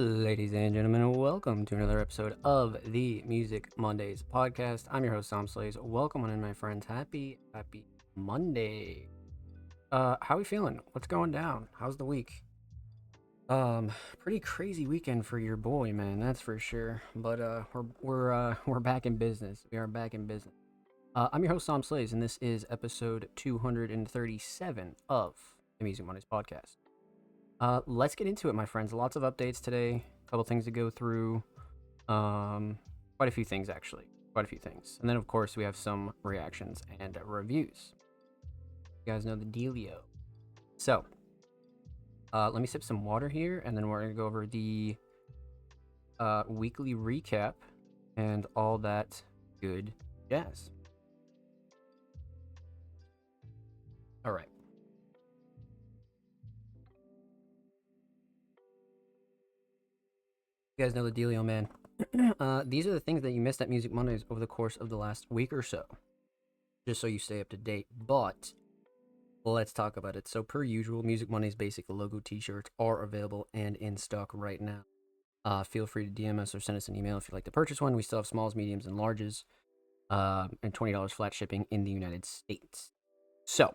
Ladies and gentlemen, welcome to another episode of the Music Mondays podcast. I'm your host, Sam Slays. Welcome on in, my friends. Happy Monday. How we feeling? What's going down? How's the week? Pretty crazy weekend for your boy, man. That's for sure. But we're back in business. We are back in business. I'm your host, Sam Slays, and this is episode 237 of the Music Mondays podcast. Let's get into it, my friends. Lots of updates today. A couple things to go through. Quite a few things, actually. Quite a few things. And then, of course, we have some reactions and reviews. You guys know the dealio. So, let me sip some water here, and then we're going to go over the weekly recap and all that good jazz. All right. You guys know the dealio, man. These are the things that you missed at Music Mondays over the course of the last week or so, just so you stay up to date. But let's talk about it. So, per usual, Music Mondays basic logo t-shirts are available and in stock right now. Feel free to DM us or send us an email if you'd like to purchase one. We still have smalls, mediums, and larges, and $20 flat shipping in the United States. So,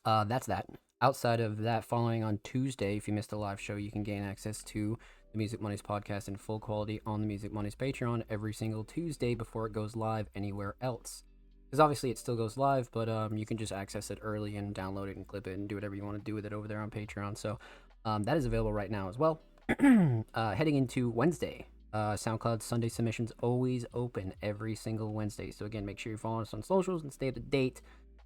that's that. Outside of that, following on Tuesday, if you missed a live show, you can gain access to the Music Mondays podcast in full quality on the Music Mondays Patreon every single Tuesday before it goes live anywhere else. Because obviously it still goes live, but you can just access it early and download it and clip it and do whatever you want to do with it over there on Patreon. So that is available right now as well. Heading into Wednesday, SoundCloud Sunday submissions always open every single Wednesday. So again, make sure you follow us on socials and stay up to date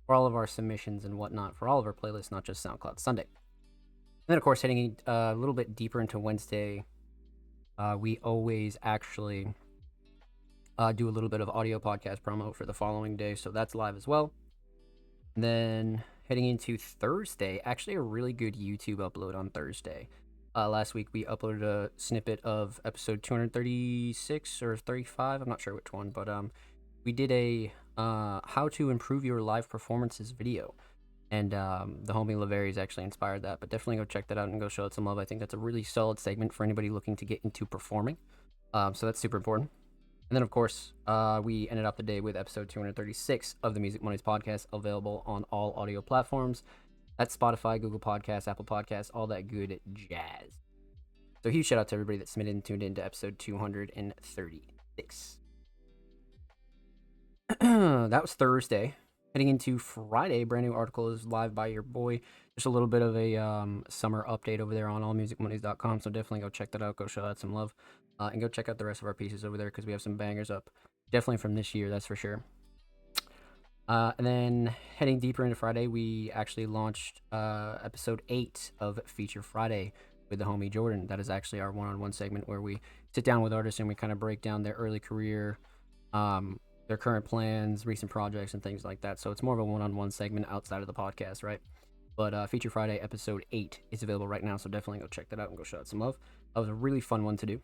for all of our submissions and whatnot for all of our playlists, not just SoundCloud Sunday. And then, of course, heading a little bit deeper into Wednesday, we always actually do a little bit of audio podcast promo for the following day, so that's live as well. And then heading into Thursday, actually a really good YouTube upload on Thursday. Last week we uploaded a snippet of episode 236 or 35, I'm not sure which one, but we did a how to improve your live performances video. And the homie Lavery's actually inspired that, but definitely go check that out and go show it some love. I think that's a really solid segment for anybody looking to get into performing. So that's super important. And then, of course, we ended up the day with episode 236 of the Music Mondays podcast, available on all audio platforms. That's Spotify, Google Podcasts, Apple Podcasts, all that good jazz. So huge shout out to everybody that submitted and tuned in to episode 236. That was Thursday. Heading into Friday, brand new article is live by your boy. Just a little bit of a summer update over there on allmusicmondays.com. So definitely go check that out. Go show that some love. And go check out the rest of our pieces over there because we have some bangers up. Definitely from this year, that's for sure. And then heading deeper into Friday, we actually launched episode 8 of Feature Friday with the homie Jordan. That is actually our one-on-one segment where we sit down with artists and we kind of break down their early career, their current plans, recent projects, and things like that. So it's more of a one-on-one segment outside of the podcast, right? But Feature Friday episode 8 is available right now, so definitely go check that out and go show it some love. That was a really fun one to do.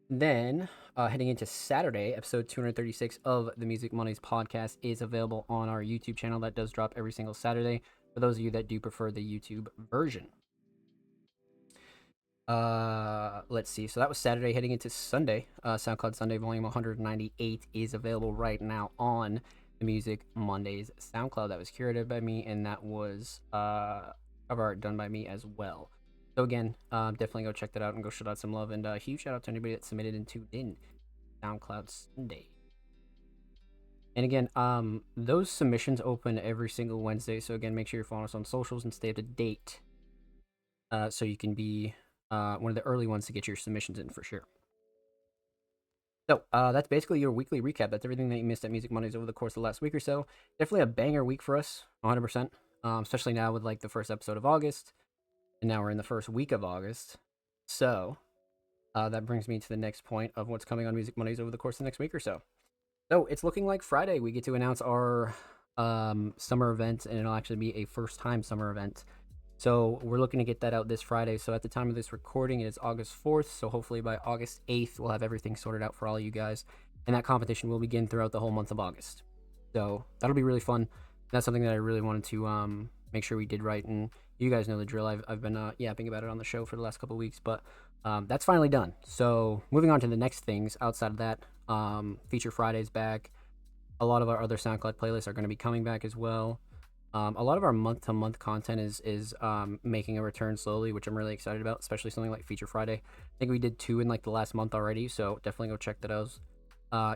Then, heading into Saturday, episode 236 of the Music Mondays podcast is available on our YouTube channel. That does drop every single Saturday for those of you that do prefer the YouTube version. Let's see. So that was Saturday. Heading into Sunday, SoundCloud Sunday volume 198 is available right now on the Music Mondays SoundCloud. That was curated by me, and that was cover art done by me as well. So again, definitely go check that out and go shout out some love. And a huge shout out to anybody that submitted and tuned in SoundCloud Sunday. And again, those submissions open every single Wednesday. So again, make sure you're following us on socials and stay up to date, so you can be one of the early ones to get your submissions in for sure. So that's basically your weekly recap. That's everything that you missed at Music Mondays over the course of the last week or so. Definitely a banger week for us, 100%. Especially now with like the first episode of August. And now we're in the first week of August. So that brings me to the next point of what's coming on Music Mondays over the course of the next week or so. So it's looking like Friday we get to announce our summer event, and it'll actually be a first-time summer event. So we're looking to get that out this Friday. So at the time of this recording, it is August 4th. So hopefully by August 8th, we'll have everything sorted out for all of you guys. And that competition will begin throughout the whole month of August. So that'll be really fun. That's something that I really wanted to make sure we did right and You guys know the drill. I've been yapping about it on the show for the last couple weeks, but that's finally done. So moving on to the next things outside of that, Feature Friday's back. A lot of our other SoundCloud playlists are going to be coming back as well. A lot of our month-to-month content is making a return slowly, which I'm really excited about, especially something like Feature Friday. I think we did 2 in like the last month already, so definitely go check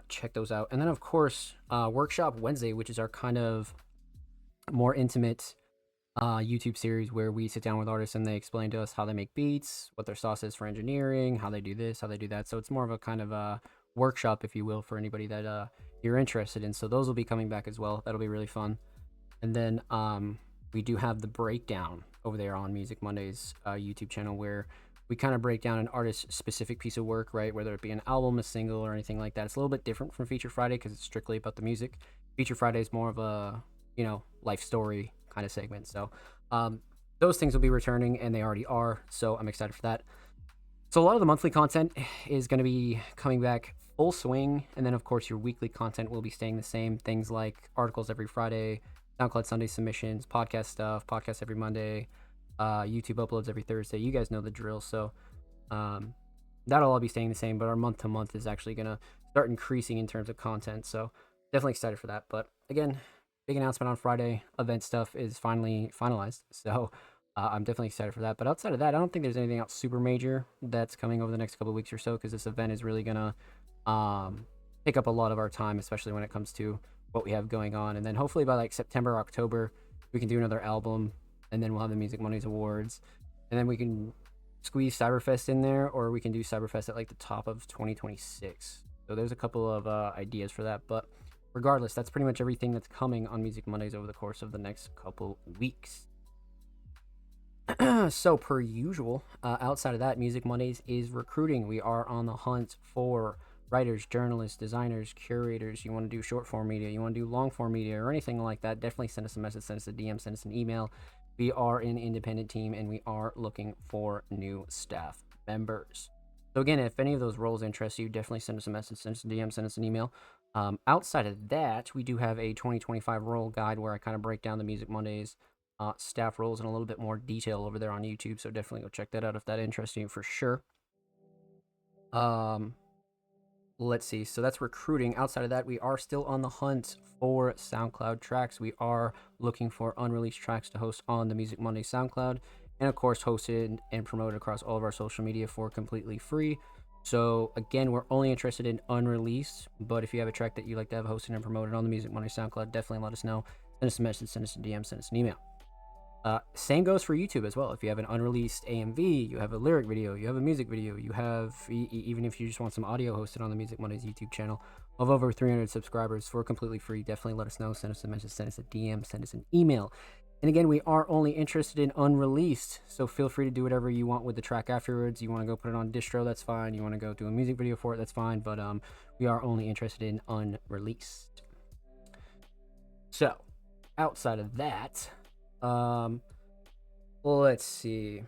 check those out. And then of course, Workshop Wednesday, which is our kind of more intimate YouTube series where we sit down with artists and they explain to us how they make beats, what their sauce is for engineering, how they do this, how they do that. So it's more of a kind of a workshop, if you will, for anybody that you're interested in. So those will be coming back as well. That'll be really fun. And then we do have the breakdown over there on Music Mondays YouTube channel where we kind of break down an artist specific piece of work, right? Whether it be an album, a single, or anything like that. It's a little bit different from Feature Friday because it's strictly about the music. Feature Friday is more of a, life story kind of segment. So those things will be returning and they already are. So I'm excited for that. So a lot of the monthly content is going to be coming back full swing. And then, of course, your weekly content will be staying the same. Things like articles every Friday, SoundCloud Sunday submissions, podcast stuff, podcast every Monday, YouTube uploads every Thursday. You guys know the drill. So that'll all be staying the same, but our month to month is actually going to start increasing in terms of content. So definitely excited for that. But again, big announcement on Friday. Event stuff is finally finalized. So I'm definitely excited for that. But outside of that, I don't think there's anything else super major that's coming over the next couple of weeks or so, because this event is really going to pick up a lot of our time, especially when it comes to what we have going on. And then hopefully by like September, October, we can do another album, and then we'll have the Music Mondays Awards, and then we can squeeze Cyberfest in there, or we can do Cyberfest at like the top of 2026. So there's a couple of ideas for that. But regardless, that's pretty much everything that's coming on Music Mondays over the course of the next couple weeks. So per usual, outside of that, Music Mondays is recruiting. We are on the hunt for writers, journalists, designers, curators. You want to do short form media, you want to do long form media, or anything like that, definitely send us a message, send us a DM, send us an email. We are an independent team and we are looking for new staff members. So again, if any of those roles interest you, definitely send us a message, send us a DM, send us an email. Outside of that, we do have a 2025 role guide where I kind of break down the Music Mondays staff roles in a little bit more detail over there on YouTube. So definitely go check that out if that interests you for sure. Let's see. So that's recruiting. Outside of that, we are still on the hunt for SoundCloud tracks. We are looking for unreleased tracks to host on the Music Monday SoundCloud, and of course hosted and promoted across all of our social media for completely free. So again, we're only interested in unreleased, but if you have a track that you'd like to have hosted and promoted on the Music Monday SoundCloud, definitely let us know. Send us a message, send us a DM, send us an email. Same goes for YouTube as well. If you have an unreleased AMV, you have a lyric video, you have a music video, you have, even if you just want some audio hosted on the Music Mondays YouTube channel of over 300 subscribers for completely free, definitely let us know. Send us a message, send us a DM, send us an email. And again, we are only interested in unreleased, so feel free to do whatever you want with the track afterwards. You want to go put it on distro, that's fine. You want to go do a music video for it, that's fine. But we are only interested in unreleased. So, outside of that, let's see.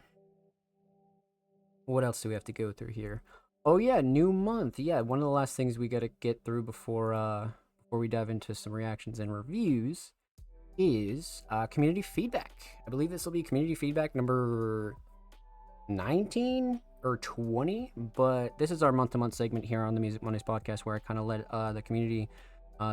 What else do we have to go through here? Oh yeah, new month. Yeah, one of the last things we gotta get through before we dive into some reactions and reviews is community feedback. I believe this will be community feedback number 19 or 20, but this is our month-to-month segment here on the Music Mondays podcast where I kind of let the community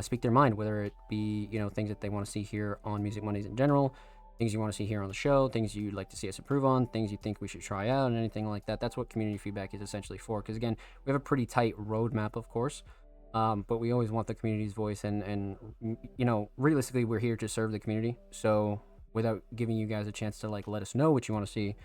speak their mind, whether it be things that they want to see here on Music Mondays in general, things you want to see here on the show, things you'd like to see us improve on, things you think we should try out, and anything like that. That's what community feedback is essentially for, because again, we have a pretty tight roadmap, of course, but we always want the community's voice, and realistically, we're here to serve the community. So without giving you guys a chance to let us know what you want to see,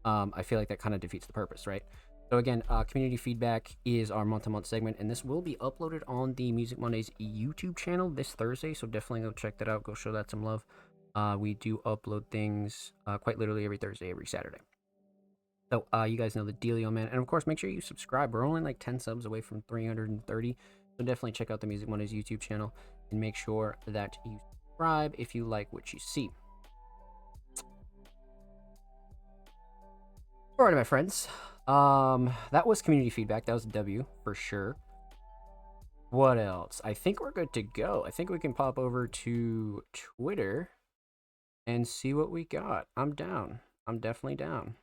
I feel like that kind of defeats the purpose, right? So again, community feedback is our month-to-month segment, and this will be uploaded on the Music Mondays YouTube channel this Thursday, so definitely go check that out, go show that some love. We do upload things quite literally every Thursday, every Saturday. So you guys know the dealio, man. And of course, make sure you subscribe. We're only like 10 subs away from 330. So definitely check out the Music Mondays YouTube channel and make sure that you subscribe if you like what you see. Alright, my friends. That was community feedback. That was a W for sure. What else? I think we're good to go. I think we can pop over to Twitter and see what we got. I'm down. I'm definitely down.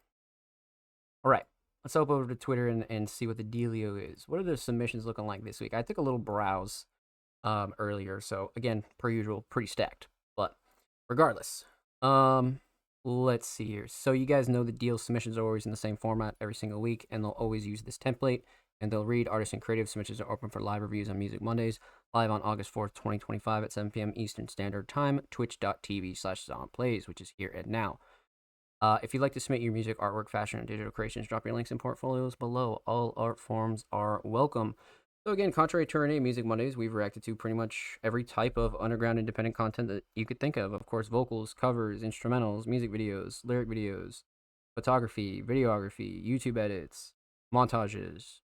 All right. Let's hop over to Twitter and see what the dealio is. What are the submissions looking like this week? I took a little browse earlier, so again, per usual, pretty stacked. But regardless, let's see here. So you guys know the deal. Submissions are always in the same format every single week, and they'll always use this template. And they'll read artist and creative submissions are open for live reviews on Music Mondays, live on August 4th, 2025 at 7 p.m. Eastern Standard Time, twitch.tv/ZonPlays, which is here and now. If you'd like to submit your music, artwork, fashion, and digital creations, drop your links and portfolios below. All art forms are welcome. So again, contrary to our name, Music Mondays, we've reacted to pretty much every type of underground independent content that you could think of. Of course, vocals, covers, instrumentals, music videos, lyric videos, photography, videography, YouTube edits, montages.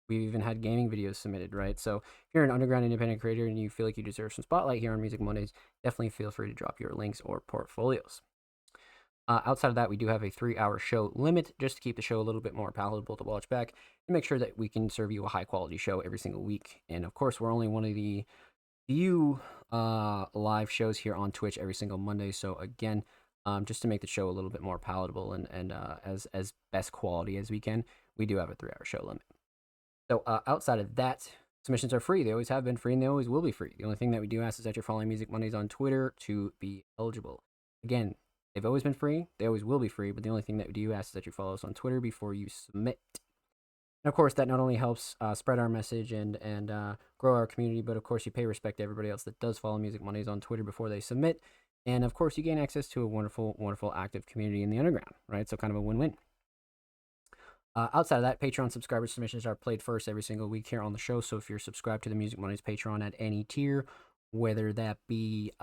We've even had gaming videos submitted, right? So if you're an underground independent creator and you feel like you deserve some spotlight here on Music Mondays, definitely feel free to drop your links or portfolios. Outside of that, we do have a 3-hour show limit just to keep the show a little bit more palatable to watch back and make sure that we can serve you a high quality show every single week. And of course, we're only one of the few live shows here on Twitch every single Monday. So again, just to make the show a little bit more palatable and as best quality as we can, we do have a 3-hour show limit. So outside of that, submissions are free. They always have been free and they always will be free. The only thing that we do ask is that you're following Music Mondays on Twitter to be eligible. Again, they've always been free. They always will be free. But the only thing that we do ask is that you follow us on Twitter before you submit. And of course, that not only helps spread our message and grow our community, but of course, you pay respect to everybody else that does follow Music Mondays on Twitter before they submit. And of course, you gain access to a wonderful, wonderful active community in the underground, right? So kind of a win-win. Outside of that, Patreon subscriber submissions are played first every single week here on the show. So if you're subscribed to the Music Mondays Patreon at any tier, whether that be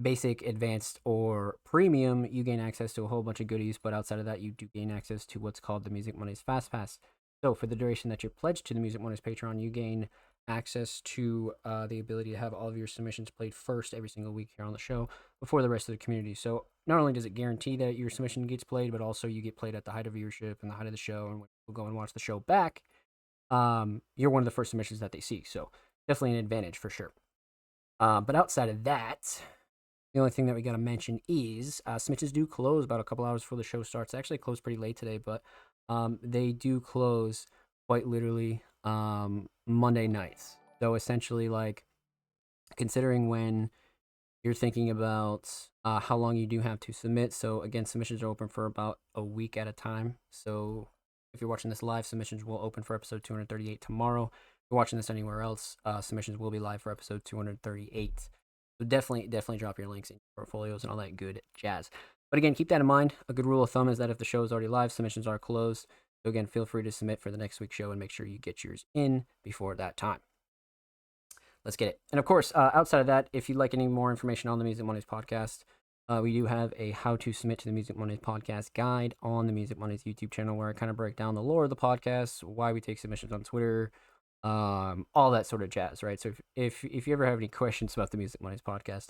basic, advanced, or premium, you gain access to a whole bunch of goodies. But outside of that, you do gain access to what's called the Music Mondays Fast Pass. So for the duration that you're pledged to the Music Mondays Patreon, you gain access to the ability to have all of your submissions played first every single week here on the show before the rest of the community. So not only does it guarantee that your submission gets played, but also you get played at the height of viewership and the height of the show, and when people go and watch the show back, you're one of the first submissions that they see. So definitely an advantage for sure. But outside of that, the only thing that we got to mention is submissions do close about a couple hours before the show starts. They actually closed pretty late today, but they do close quite literally Monday nights. So essentially, like, considering when you're thinking about how long you do have to submit. So again, submissions are open for about a week at a time. So if you're watching this live, submissions will open for episode 238 tomorrow. If you're watching this anywhere else, submissions will be live for episode 238. So definitely drop your links in your portfolios and all that good jazz. But again, keep that in mind. A good rule of thumb is that if the show is already live, submissions are closed. So again, feel free to submit for the next week's show and make sure you get yours in before that time. Let's get it. And of course, outside of that, if you'd like any more information on the Music Mondays podcast, we do have a how to submit to the Music Mondays podcast guide on the Music Mondays YouTube channel, where I kind of break down the lore of the podcast, why we take submissions on Twitter, all that sort of jazz, right? So if you ever have any questions about the Music Mondays podcast,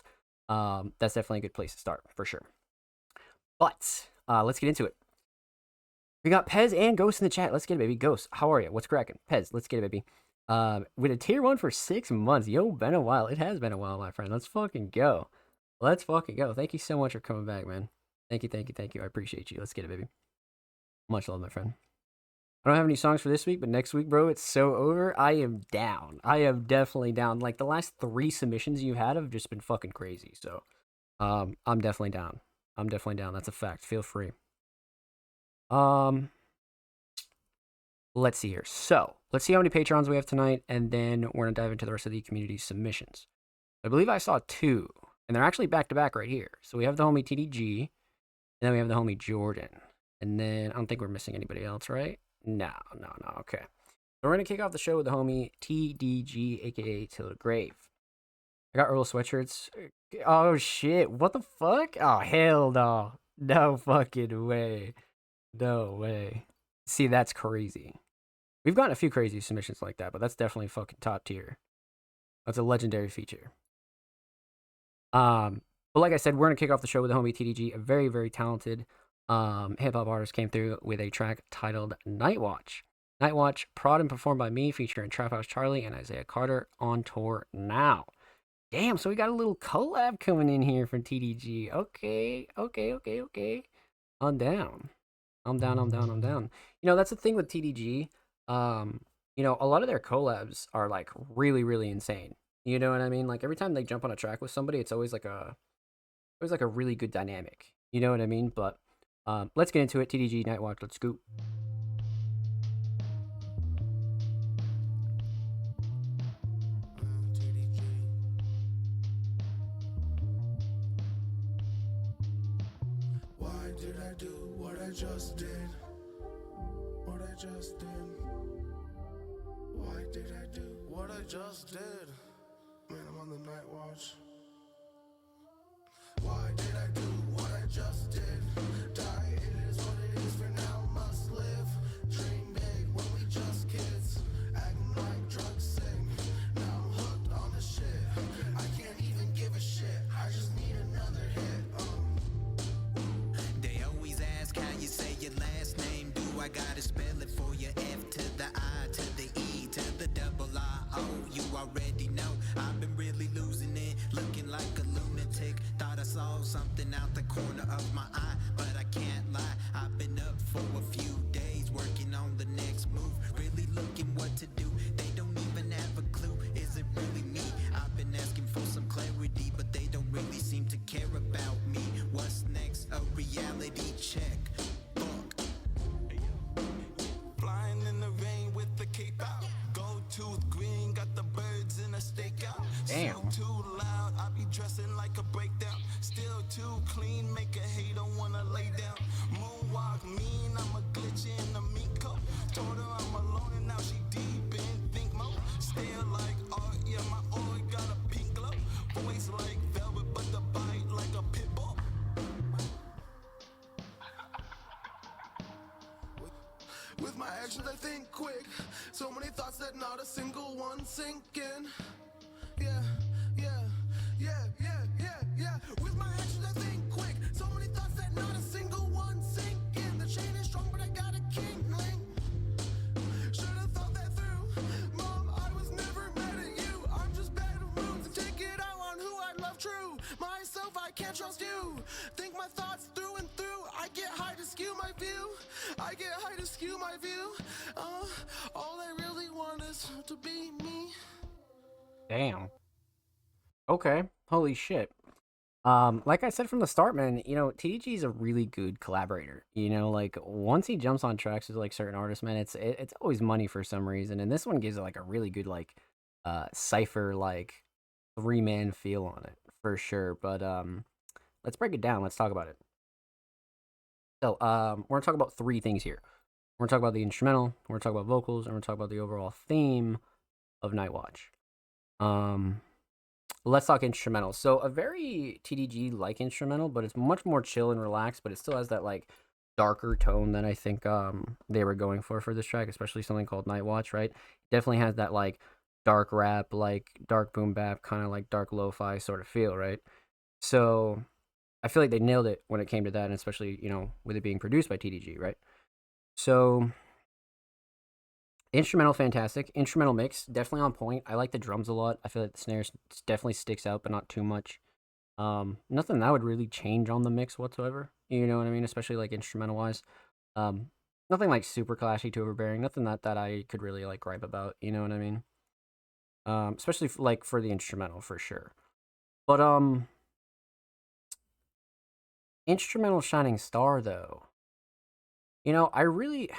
that's definitely a good place to start for sure. But let's get into it. We got Pez and Ghost in the chat. Let's get it, baby. Ghost, how are you? What's cracking? Pez, let's get it, baby. With a tier 1 for 6 months. Yo, been a while. It has been a while, my friend. Let's fucking go. Let's fucking go. Thank you so much for coming back, man. Thank you. I appreciate you. Let's get it, baby. Much love, my friend. I don't have any songs for this week, but next week, bro, it's so over. I am down. I am definitely down. Like, the last 3 submissions you had have just been fucking crazy. So, I'm definitely down. That's a fact. Feel free. Let's see here. So, let's see how many Patrons we have tonight, and then we're going to dive into the rest of the community submissions. I believe I saw 2, and they're actually back-to-back right here. So, we have the homie TDG, and then we have the homie Jordan. And then, I don't think we're missing anybody else, right? No, okay. So, we're going to kick off the show with the homie TDG, a.k.a. Till the Grave. I got Earl sweatshirts. Oh, shit. What the fuck? Oh, hell no. No fucking way. No way. See, that's crazy. We've gotten a few crazy submissions like that, but that's definitely fucking top tier. That's a legendary feature. But like I said, we're gonna kick off the show with the homie TDG, a very, very talented hip hop artist, came through with a track titled Night Watch. Night Watch, prod and performed by me, featuring Trap House Charlie and Isaiah Carter, on tour now. Damn, so we got a little collab coming in here from TDG. Okay, okay, okay, okay. I'm down. I'm down, I'm down, I'm down. That's the thing with TDG. Um, a lot of their collabs are like really, really insane. You know what I mean? Like every time they jump on a track with somebody, it's always like a really good dynamic. You know what I mean? But let's get into it. TDG Nightwatch, let's go. Why did I do what I just did? What I just did? Why did I do what I just did? Man, I'm on the night watch. Why did I do what I just did? Die, it is what it is for now, must live. Dream big when we just kids. Acting like drugs sick. Now I'm hooked on the shit. I can't even give a shit. I just need another hit. They always ask how you say your last name. Do I gotta spell it for you? F to the I to the E to the double I-O. You already know I've been really losing it, looking like a lunatic. Thought I saw something out the corner of my eye, but I can't lie. I've been up for a few days, working on the next move, really looking what to do. They don't even have a clue. Is it really me? I've been asking for some clarity, but they don't really seem to care about me. What's next? A reality check. Fuck. Flying in the rain with the cape out. Gold tooth green, got the birds in a stakeout. Damn. Still too loud, I be dressing like a breakdown. Still too clean, make a hater wanna lay down. Moonwalk mean, I'm a glitch in a mink coat. Told her I'm alone and now she deep in think mode. Still like art, yeah, my aura got a pink glow. Voice like velvet, but the bite like a pit bull. With my actions I think quick. So many thoughts that not a single one sink in. Yeah, yeah, yeah, yeah, yeah, yeah. With my actions I think quick. So many thoughts that not a single one sink in. The chain is strong but I got a kingling. Should've thought that through. Mom, I was never mad at you. I'm just bad at moods and take it out on who I love true. Myself, I can't trust you. Think my thoughts through and through. I get high to skew my view. I get high to skew my view. All I really want is to be me. Damn. Okay. Holy shit. Like I said from the start, man, TDG is a really good collaborator. Like once he jumps on tracks with like certain artists, man, it's always money for some reason. And this one gives it like a really good like cipher like 3-man feel on it for sure. But let's break it down. Let's talk about it. So we're gonna talk about 3 things here. We're gonna talk about the instrumental, we're gonna talk about vocals, and we're gonna talk about the overall theme of Nightwatch. Let's talk instrumental. So a very TDG like instrumental, but it's much more chill and relaxed, but it still has that like darker tone that I think they were going for this track, especially something called Nightwatch, right? Definitely has that like dark rap, like dark boom bap, kind of like dark lo-fi sort of feel, right? So I feel like they nailed it when it came to that, and especially, with it being produced by TDG, right? So instrumental, fantastic. Instrumental mix, definitely on point. I like the drums a lot. I feel like the snares definitely sticks out, but not too much. Nothing that would really change on the mix whatsoever. You know what I mean? Especially like instrumental wise. Um, Nothing like super clashy to overbearing. Nothing that I could really like gripe about. You know what I mean? Especially like for the instrumental for sure. But instrumental shining star though. I really,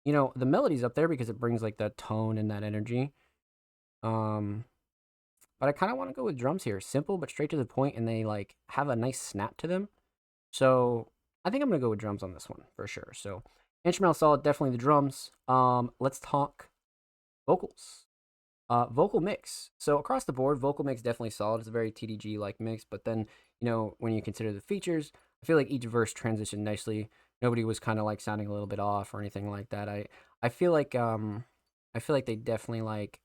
the melody's up there because it brings like that tone and that energy. Um, but I kind of want to go with drums here. Simple but straight to the point, and they like have a nice snap to them. So I think I'm gonna go with drums on this one for sure. So instrumental solid, definitely the drums. Let's talk vocals. Vocal mix. So across the board, vocal mix definitely solid. It's a very TDG like mix. But then, when you consider the features, I feel like each verse transitioned nicely. Nobody was kind of like sounding a little bit off or anything like that. I feel like they definitely like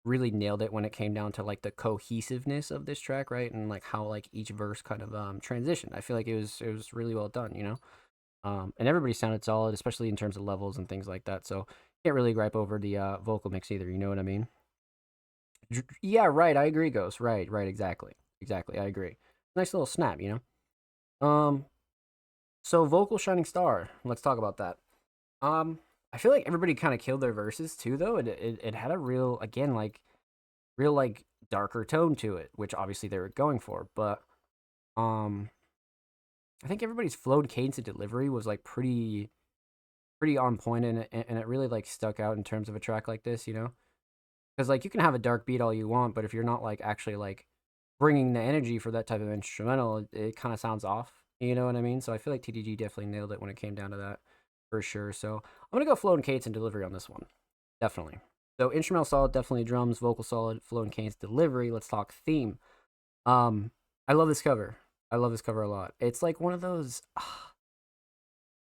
really nailed it when it came down to like the cohesiveness of this track, right? And like how like each verse kind of transitioned. I feel like it was really well done. And everybody sounded solid, especially in terms of levels and things like that. So can't really gripe over the vocal mix either. You know what I mean? Yeah, right. I agree, Ghost. Right, right. Exactly. Exactly. I agree. Nice little snap, you know? So vocal shining star. Let's talk about that. I feel like everybody kind of killed their verses too, though. It had a real, again, like, real, like, darker tone to it, which obviously they were going for. But, um, I think everybody's flow and cadence and delivery was, like, pretty on point, and it really, like, stuck out in terms of a track like this, you know? Because, like, you can have a dark beat all you want, but if you're not, like, actually, like, bringing the energy for that type of instrumental, it kind of sounds off. You know what I mean? So I feel like TDG definitely nailed it when it came down to that, for sure. So I'm gonna go flow and cadence and delivery on this one, definitely. So instrumental solid, definitely drums, vocal solid, flow and cadence, delivery. Let's talk theme. Um, I love this cover. I love this cover a lot. It's like one of those.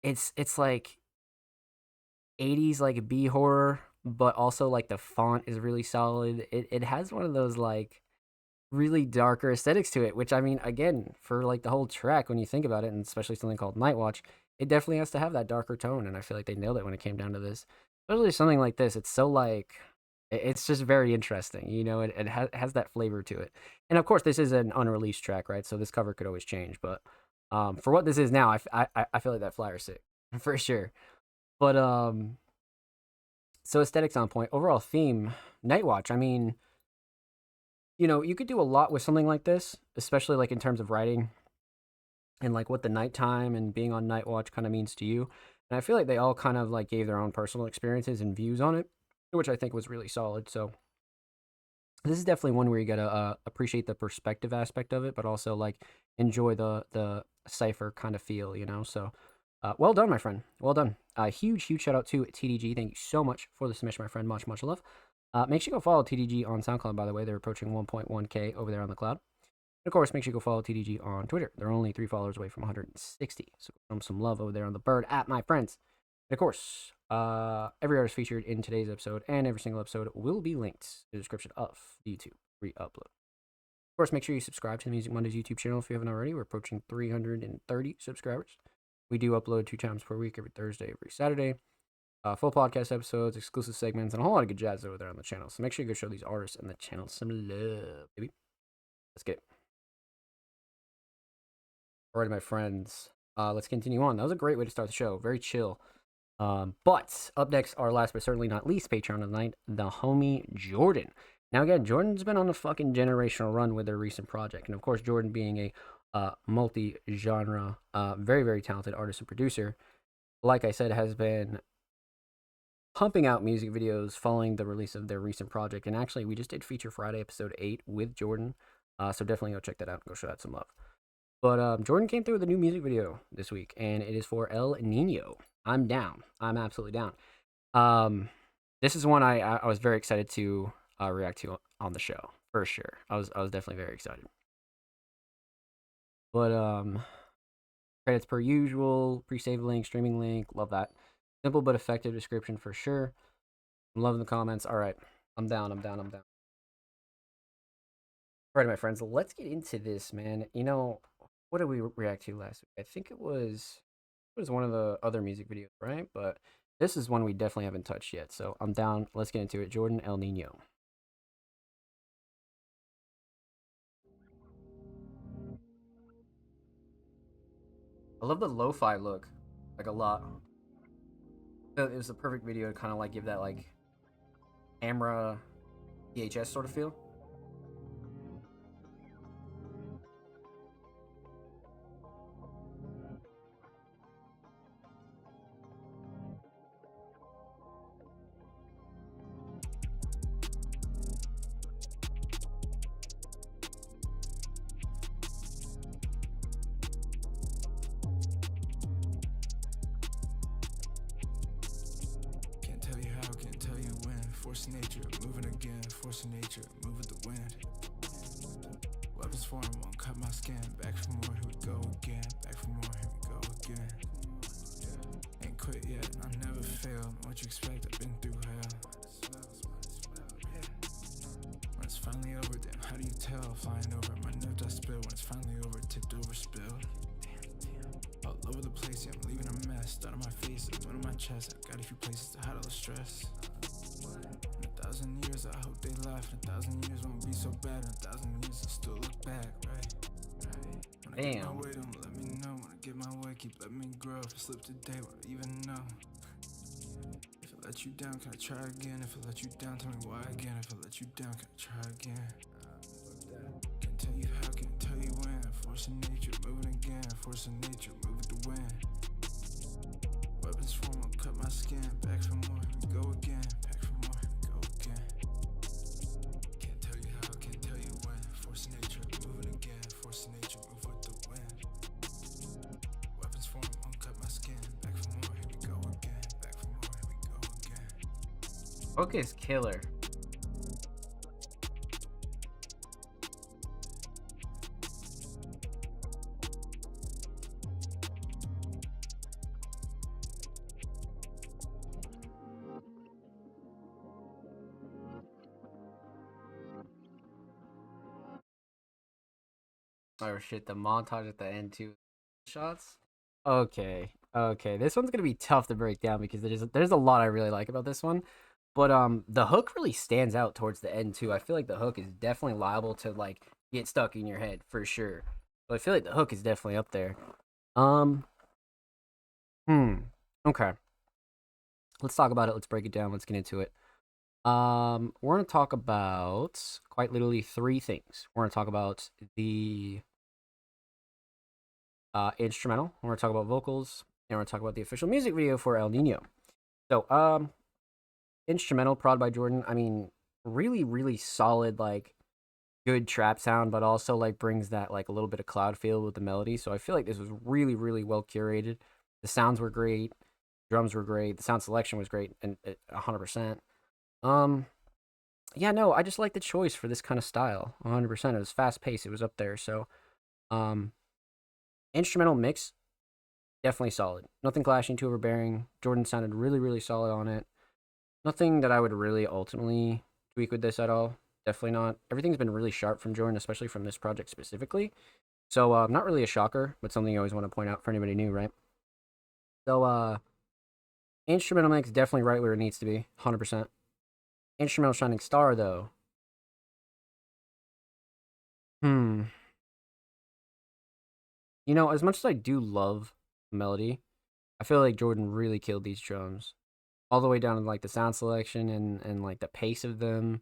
It's like 80s like B horror, but also like the font is really solid. It has one of those like really darker aesthetics to it, which I mean, again, for like the whole track, when you think about it, and especially something called Night Watch, it definitely has to have that darker tone, and I feel like they nailed it when it came down to this. Especially something like this, it's so like it's just very interesting, you know. It has that flavor to it, and of course, this is an unreleased track, right? So this cover could always change, but for what this is now, I feel like that flyer's sick for sure. But so aesthetics on point. Overall theme, Night Watch. I mean, you know, you could do a lot with something like this, especially like in terms of writing and like what the nighttime and being on night watch kind of means to you. And I feel like they all kind of like gave their own personal experiences and views on it, which I think was really solid. So this is definitely one where you gotta appreciate the perspective aspect of it, but also like enjoy the cipher kind of feel, you know. So well done, my friend. Well done. Huge shout out to TDG. Thank you so much for the submission, my friend. Much love. Make sure you go follow TDG on SoundCloud, by the way. They're approaching 1.1K over there on the cloud. And of course, make sure you go follow TDG on Twitter. They're only 3 followers away from 160. So show them some love over there on the bird at my friends. And of course, every artist featured in today's episode and every single episode will be linked in the description of the YouTube re-upload. Of course, make sure you subscribe to the Music Mondays YouTube channel if you haven't already. We're approaching 330 subscribers. We do upload 2 times per week, every Thursday, every Saturday. Full podcast episodes, exclusive segments, and a whole lot of good jazz over there on the channel. So make sure you go show these artists and the channel some love, baby. Let's get it. Alrighty, my friends. Let's continue on. That was a great way to start the show. Very chill. But up next, our last but certainly not least Patreon of the night, the homie Jordan. Now again, Jordan's been on a fucking generational run with their recent project. And of course, Jordan being a multi-genre, very talented artist and producer, like I said, has been pumping out music videos following the release of their recent project. And actually, we just did Feature Friday episode 8 with Jordan. So definitely go check that out and go show that some love. But Jordan came through with a new music video this week, and it is for El Nino. I'm down. I'm absolutely down. This is one I was very excited to react to on the show, for sure. I was definitely very excited. But credits per usual, pre-save link, streaming link, love that. Simple but effective description for sure. I'm loving the comments. All right, I'm down. All right, my friends, let's get into this, man. You know, what did we react to last week? I think it was one of the other music videos, right? But this is one we definitely haven't touched yet. So I'm down. Let's get into it. Jordan El Nino. I love the lo-fi look, like a lot. It was the perfect video to kind of like give that like camera VHS sort of feel. Can't tell you how, can't tell you when. Force nature, moving again. Force nature, move with the wind. Weapons form, won't cut my skin. Back for more, here we go again. Back for more, here we go again. Ain't quit yet, I never failed. What you expect, I've been through hell. When it's finally over, then how do you tell? Flying over, my nerve dust spill. When it's finally over, tipped over, spilled. All over the place, yeah, I'm leaving a mess. Start on my face, one on my chest. I've got a few places to hide all the stress. And 1,000 1,000 years, I hope they laugh. 1,000 years won't be so bad. 1,000 years, I still look back, right? When I get my Damn. way, don't let me know. When I get my way, keep letting me grow. If I slip today, won't even know. If I let you down, can I try again? If I let you down, tell me why again. If I let you down, can I try again? Can't tell you how, can't tell you when. Forcing nature, moving again. Forcing nature, move with the wind. Weapons form, I'll cut my skin. Back for more, we go again. Back for more, we go again. Can't tell you how, can't tell you when. Forcing nature, moving again. Forcing nature, move with the wind. Weapons form, I'll cut my skin. Back for more, here we go again. Back for more, here we go again. Hook is killer. Oh shit, the montage at the end too. Shots? Okay. Okay. This one's gonna be tough to break down because there's a lot I really like about this one. But the hook really stands out towards the end too. I feel like the hook is definitely liable to like get stuck in your head for sure. But I feel like the hook is definitely up there. Um Okay. Let's talk about it. Let's break it down. Let's get into it. We're gonna talk about quite literally three things. We're gonna talk about the instrumental. We're gonna talk about vocals, and we're gonna talk about the official music video for El Nino. So, instrumental, prod by Jordan. I mean, really, really solid, like good trap sound, but also like brings that like a little bit of cloud feel with the melody. So I feel like this was really, really well curated. The sounds were great, drums were great, the sound selection was great, and 100%. Yeah, no, I just like the choice for this kind of style. 100%. It was fast paced. It was up there. So, um, instrumental mix, definitely solid. Nothing clashing, too overbearing. Jordan sounded really, really solid on it. Nothing that I would really ultimately tweak with this at all. Definitely not. Everything's been really sharp from Jordan, especially from this project specifically. So, not really a shocker, but something you always want to point out for anybody new, right? So, instrumental mix definitely right where it needs to be. 100%. Instrumental Shining Star, though. You know, as much as I do love melody, I feel like Jordan really killed these drums. All the way down to like the sound selection and like the pace of them.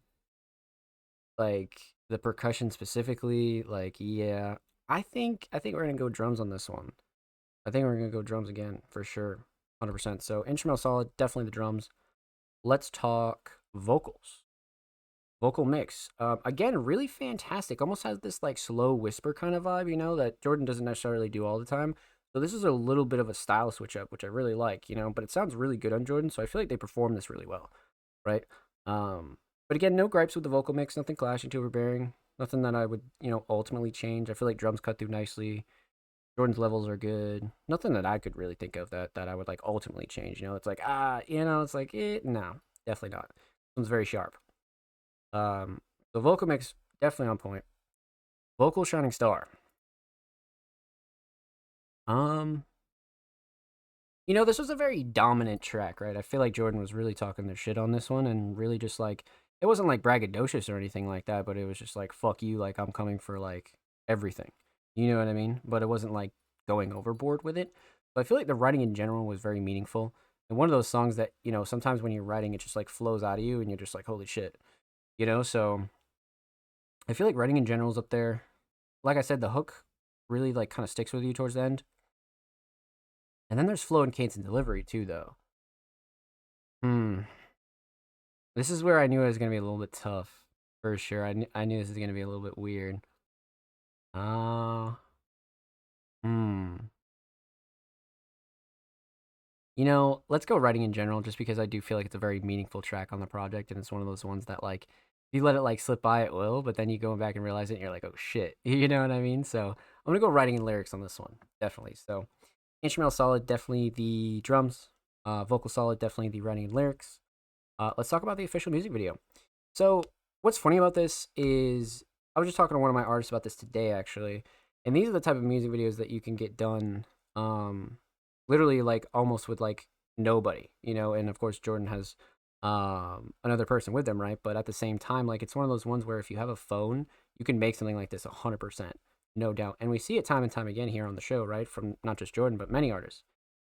Like the percussion specifically. Like, yeah. I think we're gonna go drums on this one. I think we're gonna go drums again for sure. 100%. So instrumental solid, definitely the drums. Let's talk vocals. Vocal mix. Again, really fantastic. Almost has this like slow whisper kind of vibe, you know, that Jordan doesn't necessarily do all the time. So this is a little bit of a style switch up, which I really like, you know, but it sounds really good on Jordan. So I feel like they perform this really well, right? But again, no gripes with the vocal mix, nothing clashing too overbearing, nothing that I would, you know, ultimately change. I feel like drums cut through nicely. Jordan's levels are good. Nothing that I could really think of that I would like ultimately change. You know, it's like you know, it's like no, definitely not. This one's very sharp. The vocal mix definitely on point. Vocal Shining Star. You know, this was a very dominant track, right? I feel like Jordan was really talking their shit on this one and really just like it wasn't like braggadocious or anything like that, but it was just like fuck you, like I'm coming for like everything. You know what I mean? But it wasn't like going overboard with it. But I feel like the writing in general was very meaningful. And one of those songs that, you know, sometimes when you're writing it just like flows out of you and you're just like, holy shit. You know, so I feel like writing in general is up there. Like I said, the hook really like kind of sticks with you towards the end. And then there's flow and cadence and delivery too, though. This is where I knew it was gonna be a little bit tough for sure. I knew this was gonna be a little bit weird. Uh, hmm. You know, let's go writing in general, just because I do feel like it's a very meaningful track on the project, and it's one of those ones that like if you let it like slip by, it will. But then you go back and realize it, and you're like, oh shit, you know what I mean? So I'm gonna go writing and lyrics on this one, definitely. So instrumental solid, definitely the drums. Vocal solid, definitely the writing and lyrics. Let's talk about the official music video. So what's funny about this is I was just talking to one of my artists about this today, actually, and these are the type of music videos that you can get done. Literally like almost with like nobody, you know, and of course Jordan has another person with them, right? But at the same time, like it's one of those ones where if you have a phone, you can make something like this 100%, no doubt. And we see it time and time again here on the show, right? From not just Jordan, but many artists.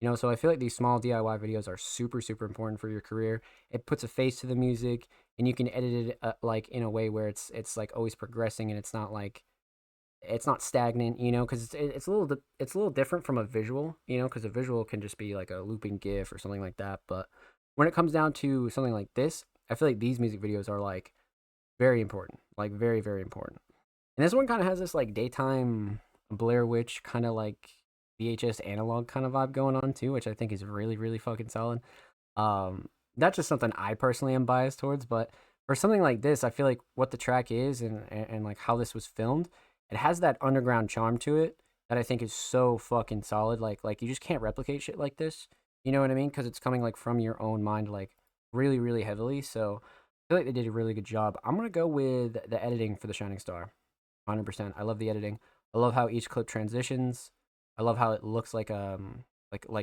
You know, so I feel like these small DIY videos are super, super important for your career. It puts a face to the music, and you can edit it like in a way where it's like always progressing, and it's not like it's not stagnant, you know, because it's a little it's a little different from a visual, you know, because a visual can just be like a looping GIF or something like that. But when it comes down to something like this, I feel like these music videos are like very important, like very, very important. And this one kind of has this like daytime Blair Witch kind of like VHS analog kind of vibe going on too, which I think is really, really fucking solid. Um, that's just something I personally am biased towards, but for something like this, I feel like what the track is and like how this was filmed, it has that underground charm to it that I think is so fucking solid. Like you just can't replicate shit like this. You know what I mean? Because it's coming like from your own mind, like really, really heavily. So I feel like they did a really good job. I'm gonna go with the editing for the Shining Star, 100%. I love the editing. I love how each clip transitions. I love how it looks like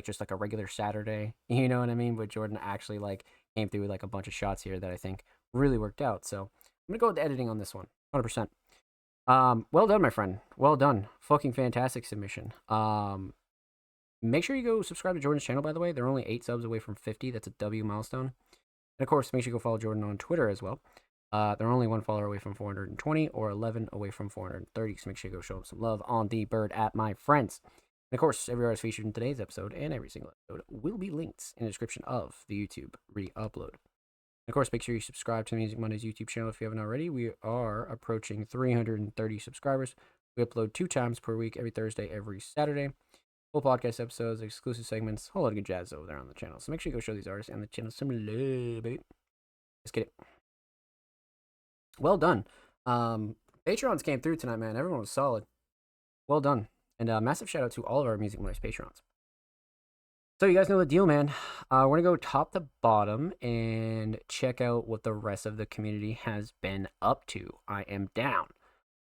just like a regular Saturday. You know what I mean? But Jordan actually like came through with like a bunch of shots here that I think really worked out. So I'm gonna go with the editing on this one, 100%. Well done, my friend. Well done. Fucking fantastic submission. Make sure you go subscribe to Jordan's channel, by the way. They're only 8 subs away from 50. That's a W milestone. And of course, make sure you go follow Jordan on Twitter as well. They're only 1 follower away from 420 or 11 away from 430. So make sure you go show them some love on the Bird app, my friends. And of course, every artist featured in today's episode and every single episode will be linked in the description of the YouTube re-upload. Of course, make sure you subscribe to the Music Mondays YouTube channel if you haven't already. We are approaching 330 subscribers. We upload 2 times per week, every Thursday, every Saturday. Full podcast episodes, exclusive segments, a whole lot of good jazz over there on the channel. So make sure you go show these artists and the channel some love, baby. Let's get it. Well done. Patrons came through tonight, man. Everyone was solid. Well done. And massive shout out to all of our Music Mondays patrons. So you guys know the deal, man. We're going to go top to bottom and check out what the rest of the community has been up to. I am down.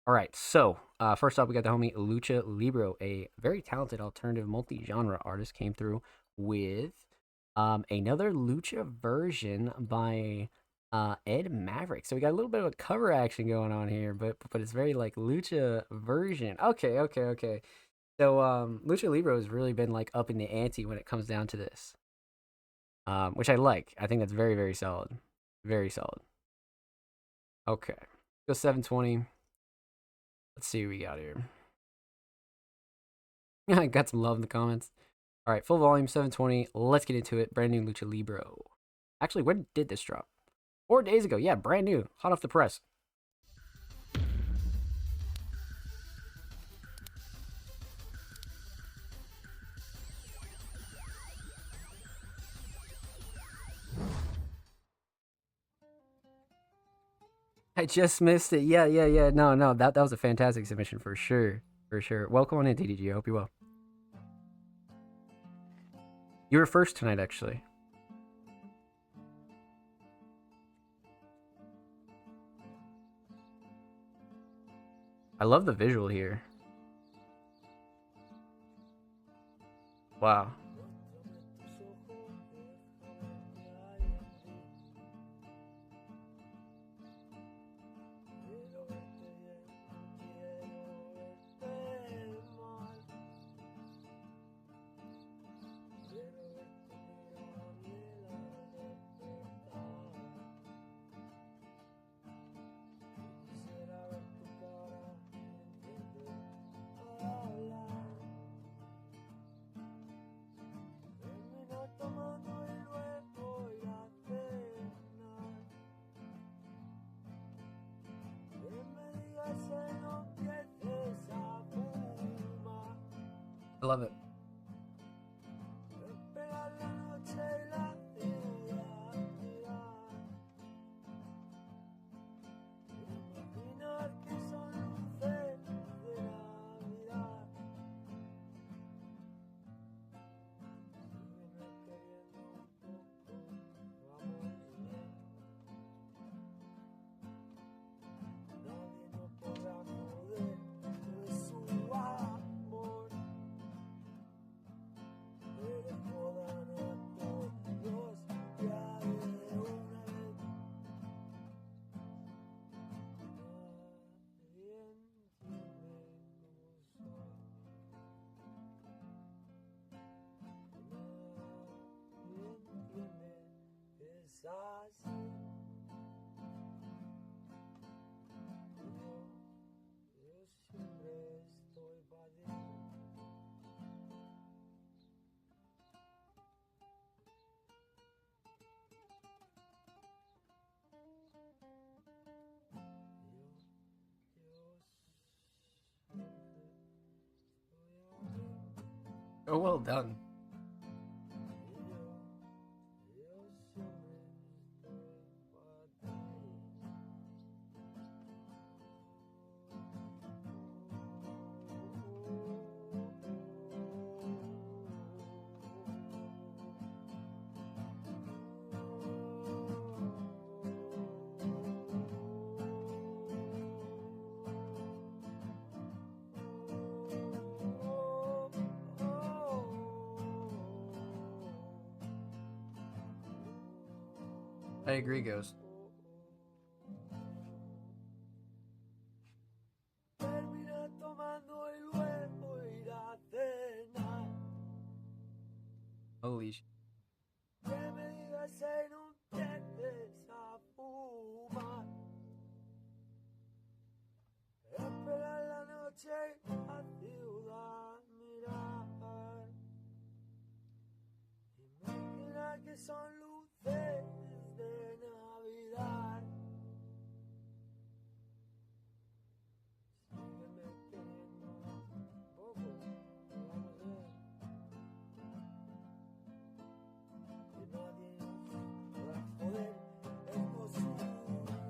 All right, so first up, we got the homie Lucha Libro, a very talented alternative multi-genre artist, came through with another Lucha version by Ed Maverick. So we got a little bit of a cover action going on here, but it's very like Lucha version. Okay. So Lucha Libro has really been like up in the ante when it comes down to this, which I like. I think that's very, very solid. Very solid. Okay, go 720. Let's see what we got here. I got some love in the comments. All right, full volume, 720. Let's get into it. Brand new Lucha Libro. Actually, when did this drop? 4 days ago. Yeah, brand new. Hot off the press. I just missed it. Yeah. No. That was a fantastic submission for sure. For sure. Welcome on in, TDG. I hope you're well. You were first tonight, actually. I love the visual here. Wow. I love it. So well done. I agree, Ghost. Termina tomando y luego ir a cenar. Holy sh... Que me digas en un tienes a fumar. Esperar la noche y la ciudad mirar. Imagina que son luces de Navidad. Sígueme queriendo un poco, vamos a ver. Que nadie nos pueda joder con su amor.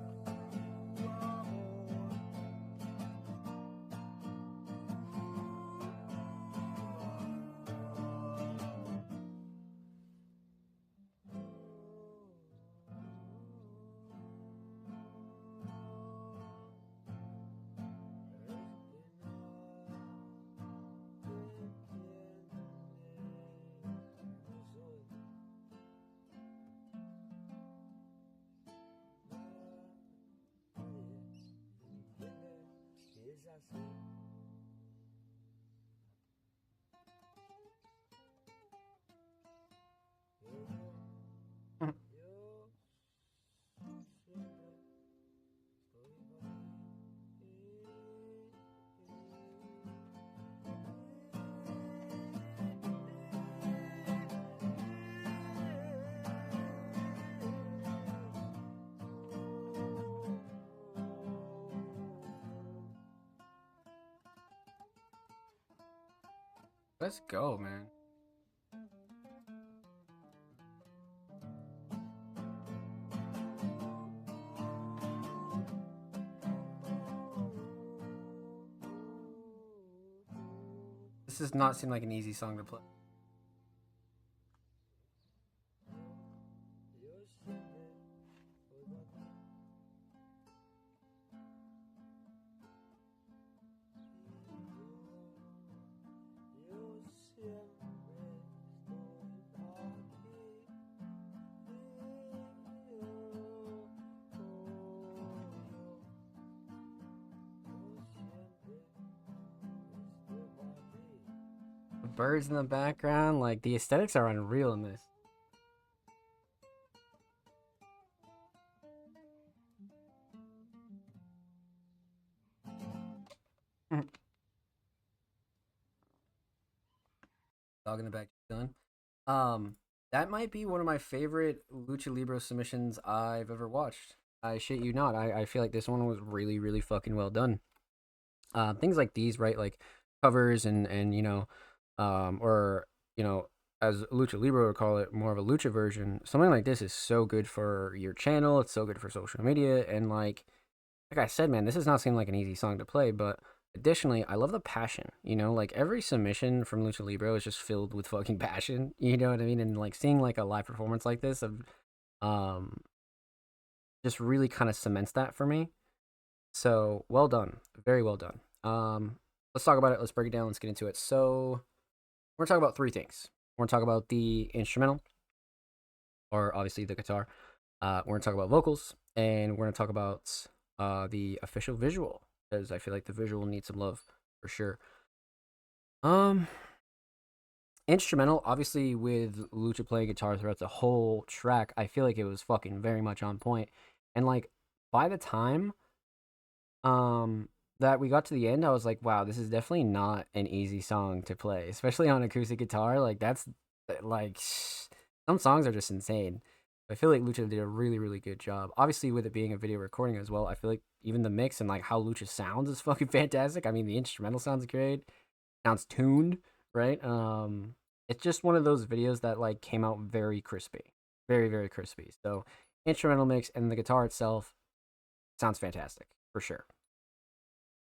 Let's go, man. This does not seem like an easy song to play. The birds in the background, like the aesthetics are unreal in this. Dog in the back done. That might be one of my favorite Lucha Libre submissions I've ever watched. I shit you not. I feel like this one was really, really fucking well done. Things like these, right? Like covers and you know, or you know, as Lucha Libre would call it, more of a lucha version. Something like this is so good for your channel. It's so good for social media, and like I said, man, this does not seem like an easy song to play, but additionally, I love the passion. You know, like every submission from Lucha Libre is just filled with fucking passion. You know what I mean? And like seeing like a live performance like this of, just really kind of cements that for me. So well done, very well done. Let's talk about it. Let's break it down. Let's get into it. So we're gonna talk about three things. We're gonna talk about the instrumental, or obviously the guitar. We're gonna talk about vocals, and we're gonna talk about the official visual, because I feel like the visual needs some love for sure. Instrumental, obviously with Lucha playing guitar throughout the whole track, I feel like it was fucking very much on point. And like by the time that we got to the end, I was like, wow, this is definitely not an easy song to play, especially on acoustic guitar. Like that's like some songs are just insane. I feel like Lucha did a really, really good job. Obviously, with it being a video recording as well, I feel like even the mix and like how Lucha sounds is fucking fantastic. I mean, the instrumental sounds great, sounds tuned right? It's just one of those videos that like came out very crispy, very very crispy. So instrumental mix and the guitar itself sounds fantastic for sure.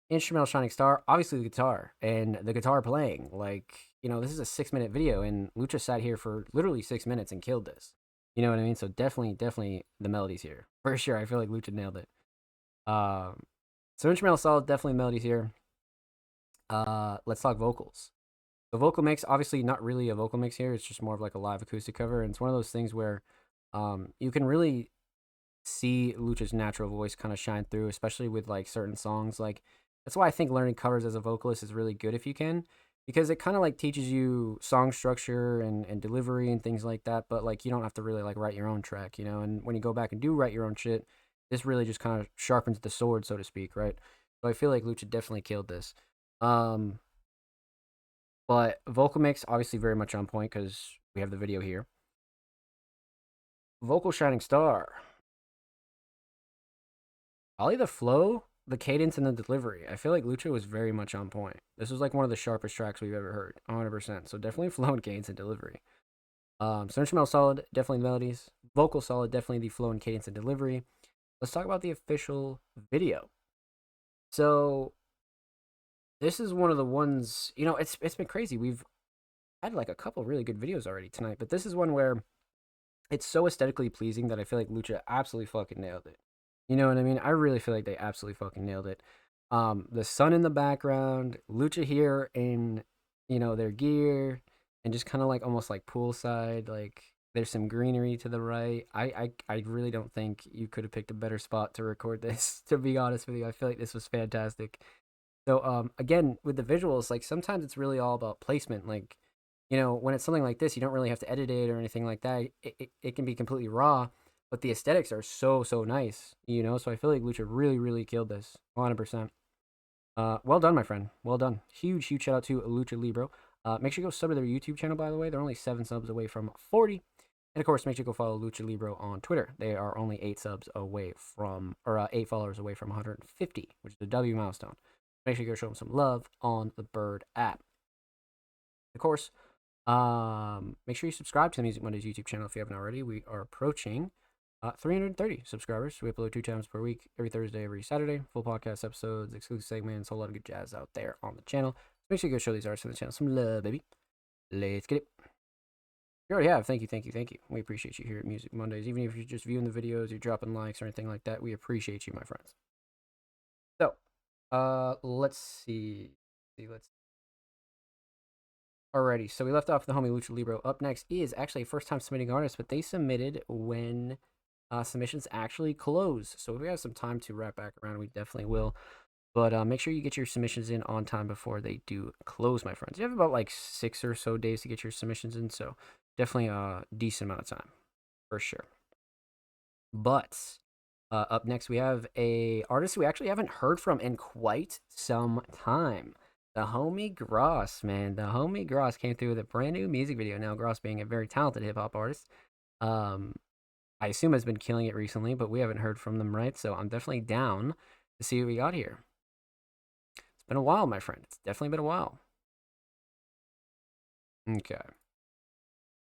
Instrumental Shining Star, obviously the guitar and the guitar playing. Like, you know, this is a 6-minute video and Lucha sat here for literally 6 minutes and killed this. You know what I mean? So definitely the melodies here. For sure. I feel like Lucha nailed it. So instrumental solid, definitely melodies here. Let's talk vocals. The vocal mix, obviously not really a vocal mix here. It's just more of like a live acoustic cover. And it's one of those things where you can really see Lucha's natural voice kind of shine through, especially with like certain songs. Like, that's why I think learning covers as a vocalist is really good if you can, because it kind of like teaches you song structure and delivery and things like that. But like, you don't have to really like write your own track, you know. And when you go back and do write your own shit, this really just kind of sharpens the sword, so to speak, right? So I feel like Lucha definitely killed this. But vocal mix, obviously very much on point because we have the video here. Vocal Shining Star. Probably the flow, the cadence, and the delivery. I feel like Lucha was very much on point. This was like one of the sharpest tracks we've ever heard, 100%. So definitely flow and cadence and delivery. So instrumental solid, definitely the melodies. Vocal solid, definitely the flow and cadence and delivery. Let's talk about the official video. So this is one of the ones, you know, it's been crazy. We've had like a couple really good videos already tonight, but this is one where it's so aesthetically pleasing that I feel like Lucha absolutely fucking nailed it. You know what I mean? I really feel like they absolutely fucking nailed it. The sun in the background, Lucha here in, you know, their gear, and just kind of like almost like poolside, like there's some greenery to the right. I really don't think you could have picked a better spot to record this, to be honest with you. I feel like this was fantastic. So again, with the visuals, like sometimes it's really all about placement. Like, you know, when it's something like this, you don't really have to edit it or anything like that. It can be completely raw, but the aesthetics are so nice, you know. So I feel like Lucha really killed this 100%. Well done, my friend. Well done. Huge shout out to Lucha Libro. Make sure you go sub to their YouTube channel, by the way. They're only 7 subs away from 40. And of course, make sure you go follow Lucha Libro on Twitter. They are only 8 subs away from, or 8 followers away from 150, which is the W milestone. Make sure you go show them some love on the Bird app. Of course, make sure you subscribe to the Music Mondays YouTube channel if you haven't already. We are approaching 330 subscribers. We upload 2 times per week, every Thursday, every Saturday. Full podcast episodes, exclusive segments, a whole lot of good jazz out there on the channel. So make sure you go show these artists on the channel some love, baby. Let's get it. You already have. Thank you. We appreciate you here at Music Mondays. Even if you're just viewing the videos, you're dropping likes or anything like that, we appreciate you, my friends. So, let's see. Alrighty, so we left off the homie Lucha Libro. Up next is actually a first-time submitting artist, but they submitted when submissions actually close. So if we have some time to wrap back around, we definitely will. But make sure you get your submissions in on time before they do close, my friends. You have about like 6 or so days to get your submissions in, so definitely a decent amount of time, for sure. But up next, we have a artist we actually haven't heard from in quite some time. The homie Gross, man. The homie Gross came through with a brand new music video. Now, Gross being a very talented hip-hop artist, I assume has been killing it recently, but we haven't heard from them, right? So I'm definitely down to see what we got here. It's been a while, my friend. It's definitely been a while. Okay.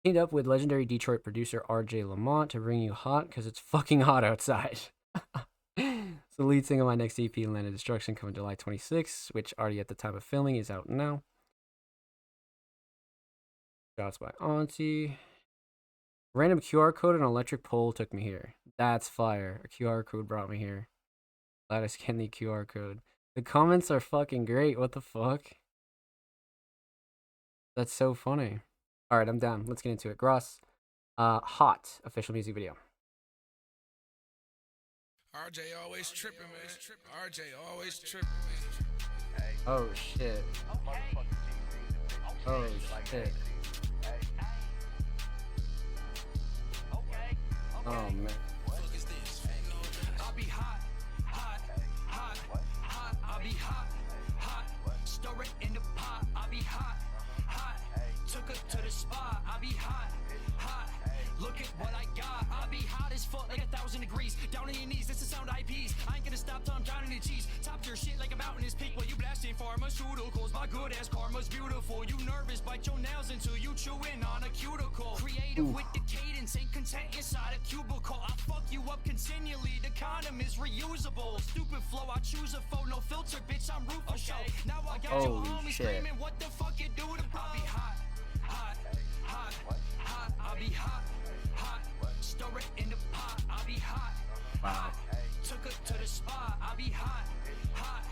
Teamed up with legendary Detroit producer RJ Lamont to bring you hot because it's fucking hot outside. So the lead single of my next EP, Land of Destruction, coming July 26th, which already at the time of filming is out now. Shots by Auntie. Random QR code and electric pole took me here. That's fire. A QR code brought me here. Glad I scanned the QR code. The comments are fucking great. What the fuck? That's so funny. Alright, I'm down. Let's get into it. Gross. Hot. Official music video. RJ always tripping, man. RJ always tripping, man. Oh shit. Oh shit. Oh man. I'll be hot, I'll be hot, stir it in the pot, I'll be hot, took her to the spot, I'll be hot, look at what I got, I'll be hot as fuck like 1,000 degrees, down on your knees, that's the sound I peace, I ain't gonna stop till I'm drowning in cheese. Top tier shit like a mountain is peak while you blasting pharmaceuticals. My good ass karma's beautiful. You nervous, bite your nails until you chewing on a cuticle. Creative with the cadence, ain't content inside a cubicle. I fuck you up continually, the condom is reusable. Stupid flow, I choose a foe, no filter, bitch, I'm ruthless. Okay. Now I got your Holy homies shit. screaming, what the fuck you do to bro? I be hot, hot, hot, hot, I be hot, hot, stir it in the pot, I be hot, hot, took her to the spot, I be hot, hot,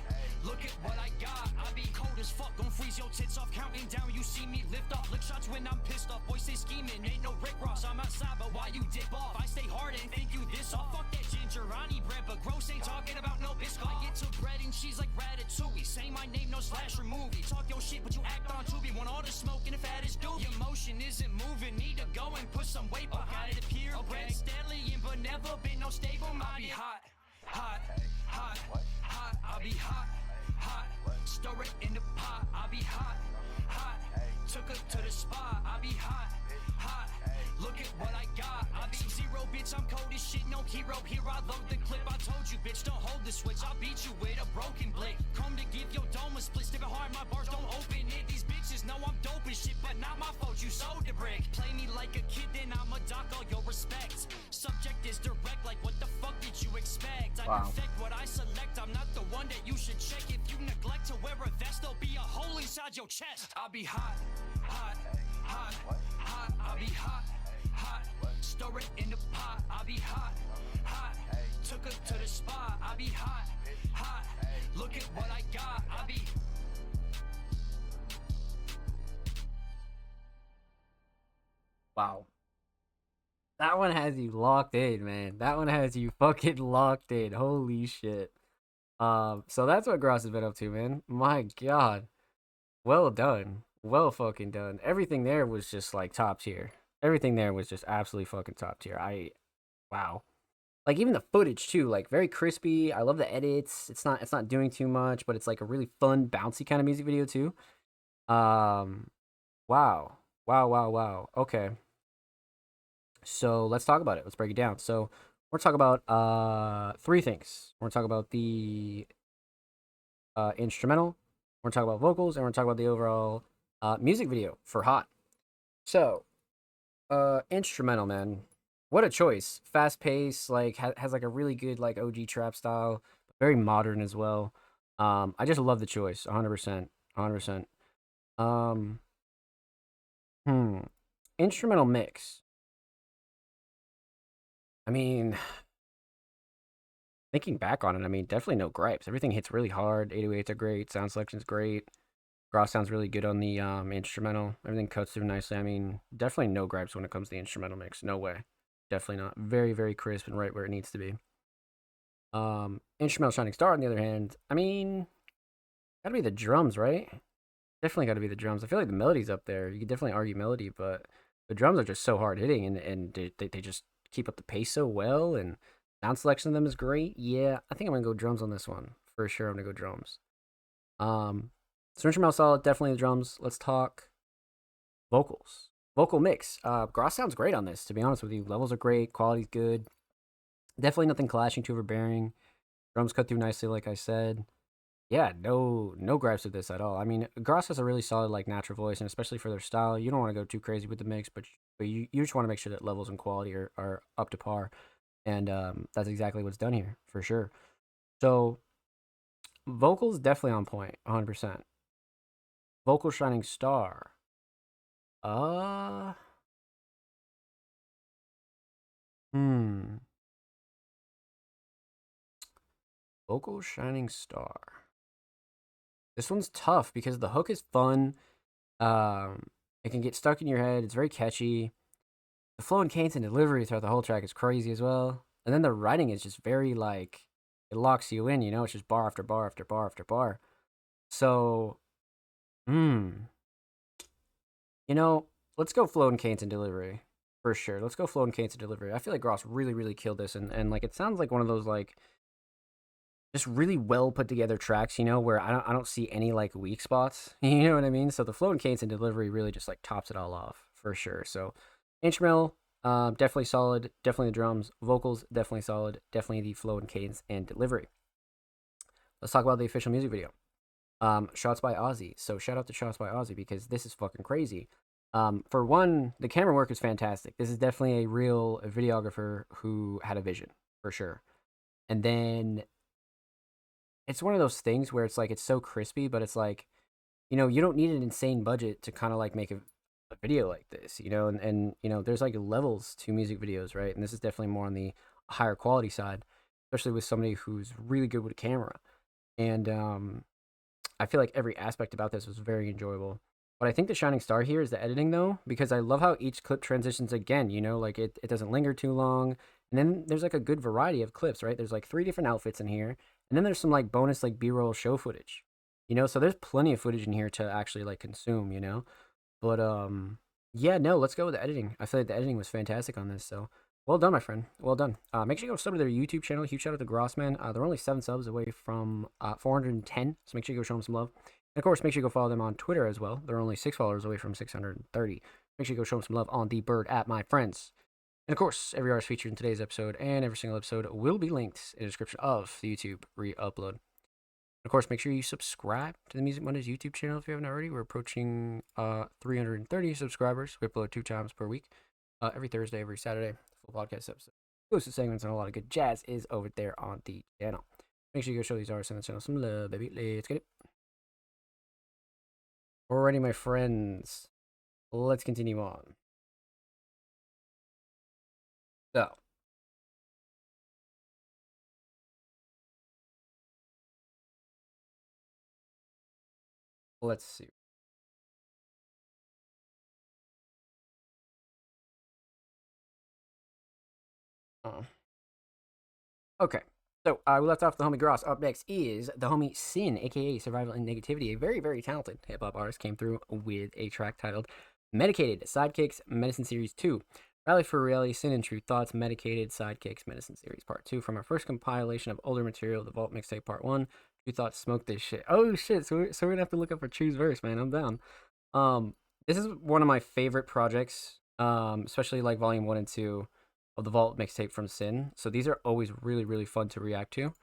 look at what I got, I be cold as fuck, gon' freeze your tits off, counting down, you see me lift off, lick shots when I'm pissed off, boys say scheming, ain't no Rick Ross, I'm outside, but why you dip off, I stay hard and think you this off, fuck that ginger, I need bread, but gross ain't talking about no biscuit, I get to bread and cheese like Ratatouille, say my name, no slasher movie, talk your shit, but you act on Tubi, want all the smoke and the fat is doobie, your motion isn't moving, need to go and put some weight behind it, appear red stallion, but never been no stable minded, I be hot, hot, hot, hot, I be hot, hot, stir it in the pot, I be hot, hot, took her to the spot, I be hot, hot, look at what I got, I be zero, bitch, I'm cold as shit, no hero, here I load the clip, I told you, bitch, don't hold the switch, I'll beat you with a broken blick, come to give your dome a split, snipping hard, my bars don't open it, these bitches know I'm dope as shit, but not my fault, you sold the brick, play me like a kid, then I'ma dock all your respect, subject is direct, like what the fuck did you expect, I perfect what I select, I'm not the one that you should check, if you neglect to wear a vest, there'll be a hole inside your chest, I'll be hot, hot, hot, hot, I'll be hot, hot, stir it in the pot, I'll be hot, hot, took her to the spot, I'll be hot, hot, look at what I got, I'll be Wow. That one has you locked in, man. That one has you fucking locked in. Holy shit. So that's what Gross has been up to, man. My god. Well done. Well fucking done. Everything there was just like top tier. Everything there was just absolutely fucking top tier. Wow. Like even the footage too, like very crispy. I love the edits. It's not doing too much, but it's like a really fun, bouncy kind of music video too. Wow. Wow. Okay. So let's talk about it. Let's break it down. So we're gonna talk about three things. We're gonna talk about the instrumental. We're gonna talk about vocals, and we're gonna talk about the overall music video for Hot. So instrumental, man. What a choice. Fast pace, like has like a really good like OG trap style, very modern as well. I just love the choice, 100%. 100%. Instrumental mix. I mean, thinking back on it, I mean, definitely no gripes. Everything hits really hard. 808s are great. Sound selection's great. Gross sounds really good on the instrumental. Everything cuts through nicely. I mean, definitely no gripes when it comes to the instrumental mix. No way. Definitely not. Very, very crisp and right where it needs to be. Instrumental Shining Star, on the other hand, I mean, gotta be the drums, right? Definitely gotta be the drums. I feel like the melody's up there. You could definitely argue melody, but the drums are just so hard hitting, and they just keep up the pace so well, and sound selection of them is great. Yeah, I think I'm gonna go drums on this one for sure. I'm gonna go drums. So instrumental solid, definitely the drums. Let's talk vocals. Vocal mix. Gross sounds great on this, to be honest with you. Levels are great, quality's good. Definitely nothing clashing too overbearing. Drums cut through nicely, like I said. Yeah, no gripes with this at all. I mean, Gross has a really solid like natural voice, and especially for their style, you don't want to go too crazy with the mix, but you just want to make sure that levels and quality are up to par, and that's exactly what's done here for sure. So vocals definitely on point, 100%. Vocal Shining Star. Vocal Shining Star. This one's tough because the hook is fun. It can get stuck in your head. It's very catchy. The flow and cadence and delivery throughout the whole track is crazy as well. And then the writing is just very like, it locks you in, you know? It's just bar after bar after bar after bar. So, you know, let's go flow and cadence and delivery for sure. Let's go flow and cadence and delivery. I feel like Gross really killed this, and like it sounds like one of those like just really well put together tracks, you know, where I don't see any like weak spots. You know what I mean? So the flow and cadence and delivery really just like tops it all off for sure. So instrumental, definitely solid. Definitely the drums. Vocals, definitely solid. Definitely the flow and cadence and delivery. let's talk about the official music video. Shots by Ozzy. So shout out to Shots by Ozzy because this is fucking crazy. For one, the camera work is fantastic. This is definitely a real videographer who had a vision, for sure. And then it's one of those things where it's like, it's so crispy, but it's like, you know, you don't need an insane budget to kind of like make a video like this, you know, and you know, there's like levels to music videos, right? And this is definitely more on the higher quality side, especially with somebody who's really good with a camera. And I feel like every aspect about this was very enjoyable. But I think the shining star here is the editing, though, because I love how each clip transitions again, you know, like it doesn't linger too long. And then there's like a good variety of clips, right? There's like 3 different outfits in here. And then there's some like bonus like B-roll show footage, you know? So there's plenty of footage in here to actually like consume, you know? But yeah, no, let's go with the editing. I feel like the editing was fantastic on this. So well done, my friend. Well done. Make sure you go sub to their YouTube channel. Huge shout out to Grossman. They're only 7 subs away from 410. So make sure you go show them some love. And of course, make sure you go follow them on Twitter as well. They're only 6 followers away from 630. Make sure you go show them some love on the Bird at my friends. And of course, every artist featured in today's episode and every single episode will be linked in the description of the YouTube re-upload. Of course, make sure you subscribe to the Music Mondays YouTube channel if you haven't already. We're approaching 330 subscribers. We upload 2 times per week, every Thursday, every Saturday. Full podcast episode, exclusive segments, and a lot of good jazz is over there on the channel. Make sure you go show these artists on the channel some love, baby. Let's get it. Alrighty, my friends. Let's continue on. So. Let's see. Okay. So we left off the homie Gross. Up next is the homie Sin, aka Survival and Negativity. A very, very talented hip hop artist came through with a track titled Medicated Sidekicks Medicine Series 2. Rally for Reality, Sin and True Thoughts, Medicated Sidekicks Medicine Series Part 2 from our first compilation of older material, The Vault Mixtape Part 1. True Thoughts, Smoke This Shit. Oh shit, so we're gonna have to look up for True's verse, man. I'm down. This is one of my favorite projects, especially like Volume 1 and 2 of the Vault Mixtape from Sin. So these are always really, really fun to react to.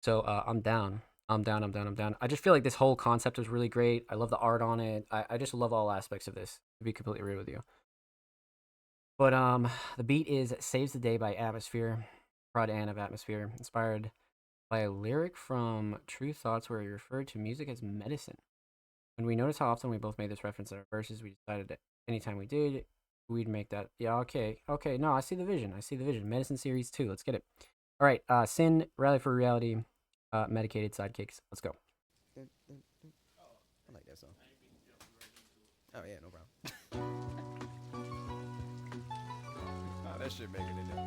So I'm down. I'm down. I just feel like this whole concept is really great. I love the art on it. I just love all aspects of this, to be completely real with you. But the beat is Saves the Day by Atmosphere, Prod Ann of Atmosphere, inspired by a lyric from True Thoughts where he referred to music as medicine. When we noticed how often we both made this reference in our verses, we decided that anytime we did, we'd make that. Yeah, okay. No, I see the vision. Medicine Series 2. Let's get it. All right. Sin, Rally for Reality, Medicated Sidekicks. Let's go. I like that song. Oh, yeah, no problem. Oh, that shit making it there.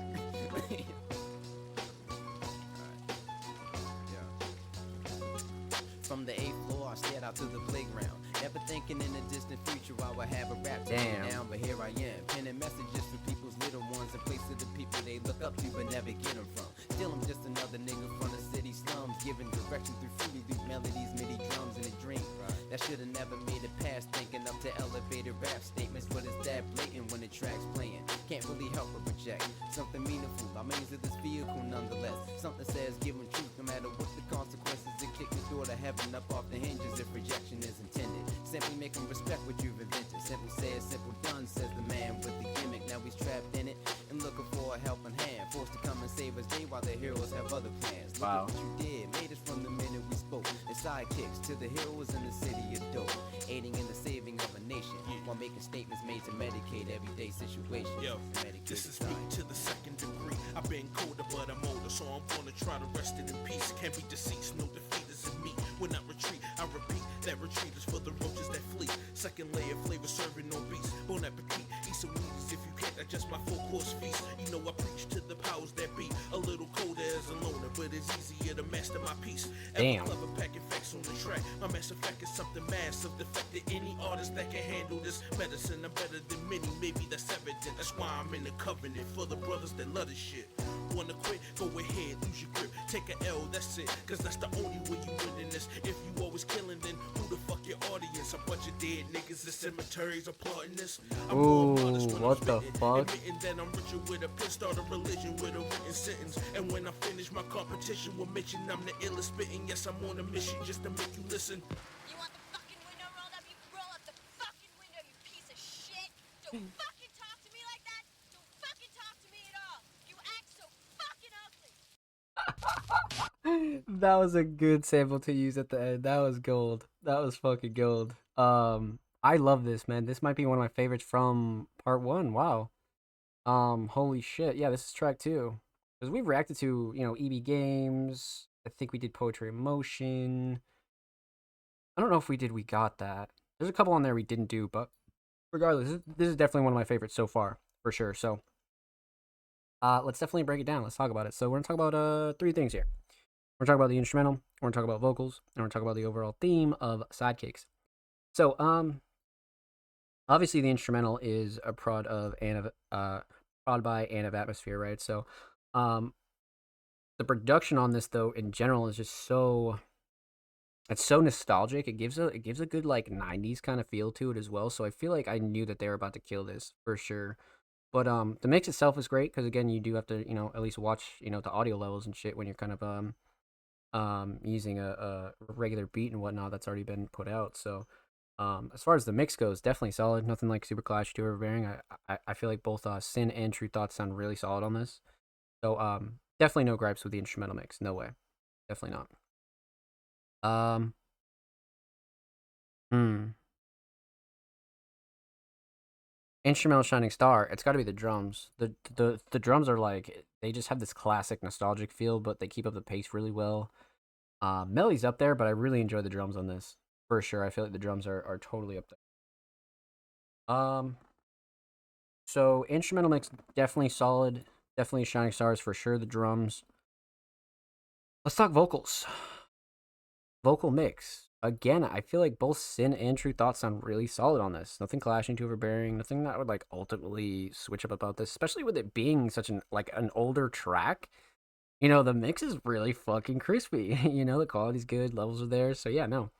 From the 8th floor, I stared out to the playground. Never thinking in the distant future I would have a rap to Damn. down, but here I am, penning messages for people's little ones and places the people they look up to but never get them from. Still, I'm just another nigga from the city slums, giving direction through fruity loop melodies, MIDI drums, and a dream that should have never made it past thinking up to elevated rap statements, but it's that blatant when the track's playing. Can't really help but project something meaningful by means of this vehicle, nonetheless. Something says give them truth no matter what the consequences, and kick the door to heaven up off the hinges if rejection is intended. Simply make them respect what you've invented. Simple said, simple done, says the man with the gimmick. Now he's trapped in it and looking for a helping hand, forced to come and save us day while the heroes have other plans. Look Wow. at what you did, made us from the minute we spoke. And sidekicks to the heroes in the city of dope, aiding in the saving of a nation while making statements made to medicate everyday situations. Yo, Medicated this is me sidekicks. to the second degree. I've been colder, but I'm older, so I'm gonna try to rest it in peace. Can't be deceased, no defeaters in me. When I retreat, I repeat that retreat is for the roaches that flee. Second layer flavor serving no beats. Bon appetit, eat some weeds if you can't digest my full course feast. You know I preach to the powers that be. A little colder as a loner, but it's easier to master my piece. Damn. Clever packing facts mass on the track. My mass effect is something massive, defected any artist that can handle this medicine. I'm better than many, maybe that's evident. That's why I'm in the covenant for the brothers that love this shit. Wanna quit? Go ahead, lose your grip, take a L, that's it. Cause that's the only way you win in this. If you always killing, then who the fuck your audience? A bunch of dead niggas in cemeteries applauding this. I'm more modest when what I'm the spitting, fuck? admitting that I'm richer with a pen, start a religion with a written sentence. And when I finish, my competition will mention I'm the illest spitting. Yes, I'm on a mission just to make you listen. You want the fucking window rolled up? You roll up the fucking window, you piece of shit! Don't fucking talk to me like that! Don't fucking talk to me at all! You act so fucking ugly! That was a good sample to use at the end. That was gold. That was fucking gold. I love this, man. This might be one of my favorites from part 1. Wow. Holy shit. Yeah, this is track 2. Because we've reacted to, you know, EB Games. I think we did Poetry in Motion. I don't know if we did We Got That. There's a couple on there we didn't do, but regardless, this is definitely one of my favorites so far, for sure. So, let's definitely break it down. Let's talk about it. So, we're going to talk about 3 things here. We're going to talk about the instrumental, we're going to talk about vocals, and we're going to talk about the overall theme of Sidekicks. So, obviously the instrumental is a prod by Ant of Atmosphere, right? So, the production on this, though, in general, is just it's so nostalgic. It gives a good like 90s kind of feel to it as well. So I feel like I knew that they were about to kill this for sure. But the mix itself is great because again, you do have to, you know, at least watch, you know, the audio levels and shit when you're kind of using a regular beat and whatnot that's already been put out. So as far as the mix goes, definitely solid. Nothing like Super Clash 2 Overbearing. I feel like both Sin and True Thoughts sound really solid on this. So definitely no gripes with the instrumental mix. No way. Definitely not. Instrumental Shining Star. It's got to be the drums. The drums are like, they just have this classic nostalgic feel, but they keep up the pace really well. Melly's up there, but I really enjoy the drums on this for sure. I feel like the drums are totally up there. So instrumental mix definitely solid. Definitely Shining Stars for sure. The drums. Let's talk vocals. Vocal mix. Again, I feel like both Sin and True Thoughts sound really solid on this. Nothing clashing too overbearing. Nothing that would like ultimately switch up about this, especially with it being such an older track. You know, the mix is really fucking crispy. You know, the quality's good, levels are there. So yeah, no.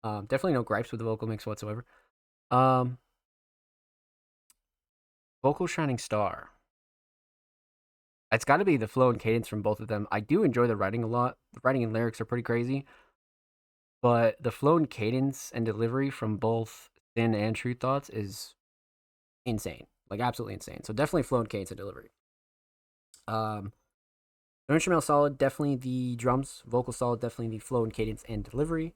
Definitely no gripes with the vocal mix whatsoever. Vocal Shining Star. It's got to be the flow and cadence from both of them. I do enjoy the writing a lot. The writing and lyrics are pretty crazy. But the flow and cadence and delivery from both Sin and True Thoughts is insane. Like, absolutely insane. So definitely flow and cadence and delivery. The instrumental solid, definitely the drums. Vocal solid, definitely the flow and cadence and delivery.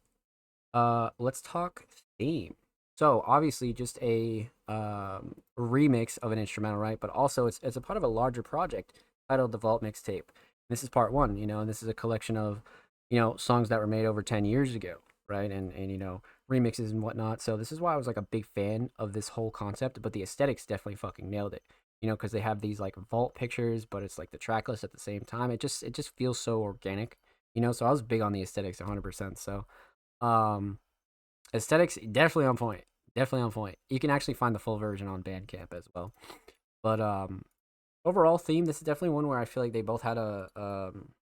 Let's talk theme. So obviously just a remix of an instrumental, right? But also it's a part of a larger project titled The Vault Mixtape. This is part 1, you know, and this is a collection of, you know, songs that were made over 10 years ago, right? And you know, remixes and whatnot. So this is why I was like a big fan of this whole concept, but the aesthetics definitely fucking nailed it. You know, because they have these like vault pictures, but it's like the track list at the same time. It just feels so organic, you know. So I was big on the aesthetics 100%. So aesthetics definitely on point. Definitely on point. You can actually find the full version on Bandcamp as well. But overall theme, this is definitely one where I feel like they both had a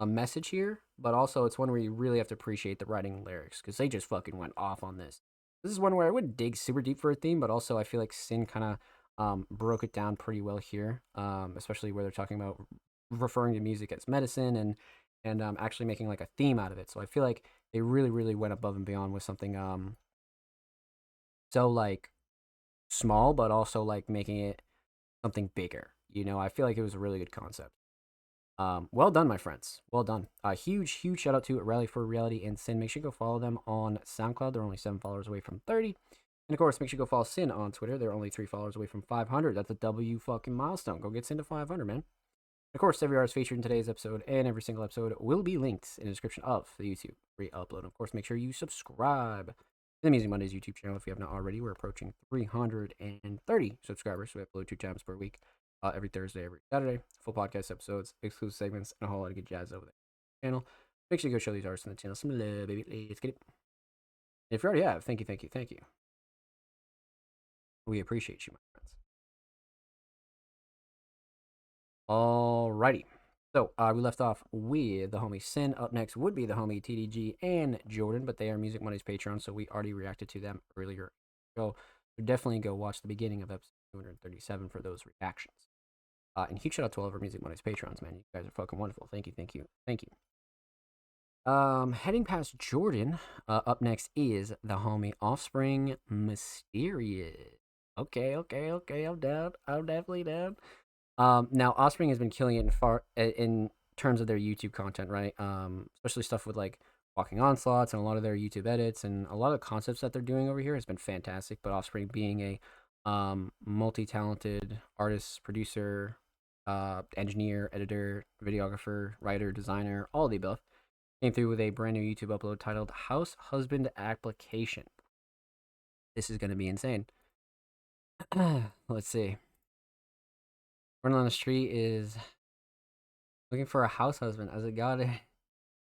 message here, but also it's one where you really have to appreciate the writing and lyrics because they just fucking went off on this. This is one where I wouldn't dig super deep for a theme, but also I feel like Sin kind of broke it down pretty well here, especially where they're talking about referring to music as medicine and actually making like a theme out of it. So I feel like they really went above and beyond with something so like small, but also like making it something bigger. You know, I feel like it was a really good concept. Well done, my friends. Well done. Huge shout out to Rally for Reality and Sin. Make sure you go follow them on SoundCloud. They're only 7 followers away from 30. And of course, make sure you go follow Sin on Twitter. They're only 3 followers away from 500. That's a W fucking milestone. Go get Sin to 500, man. Of course, every artist featured in today's episode and every single episode will be linked in the description of the YouTube re-upload. Of course, make sure you subscribe to the Music Mondays YouTube channel if you have not already. We're approaching 330 subscribers, so we upload 2 times per week. Every Thursday, every Saturday, full podcast episodes, exclusive segments, and a whole lot of good jazz over there. Channel. Make sure you go show these artists on the channel some love, baby. Let's get it. If you already have, thank you, thank you, thank you. We appreciate you, my friends. Alrighty. So we left off with the homie Sin. Up next would be the homie TDG and Jordan, but they are Music Money's Patreon, so we already reacted to them earlier. So definitely go watch the beginning of episode 237 for those reactions. And huge shout out to all of our Music Money's Patrons, man. You guys are fucking wonderful. Thank you, thank you, thank you. Heading past Jordan, up next is the homie Offspring Mysterious. Okay, I'm down. I'm definitely down. Now Offspring has been killing it in terms of their YouTube content, right? Especially stuff with like Walking Onslaughts and a lot of their YouTube edits and a lot of concepts that they're doing over here has been fantastic. But Offspring being a multi-talented artist, producer, engineer, editor, videographer, writer, designer, all of the above, came through with a brand new YouTube upload titled House Husband Application. This is going to be insane. Let's see. Running on the street is looking for a house husband. As a guy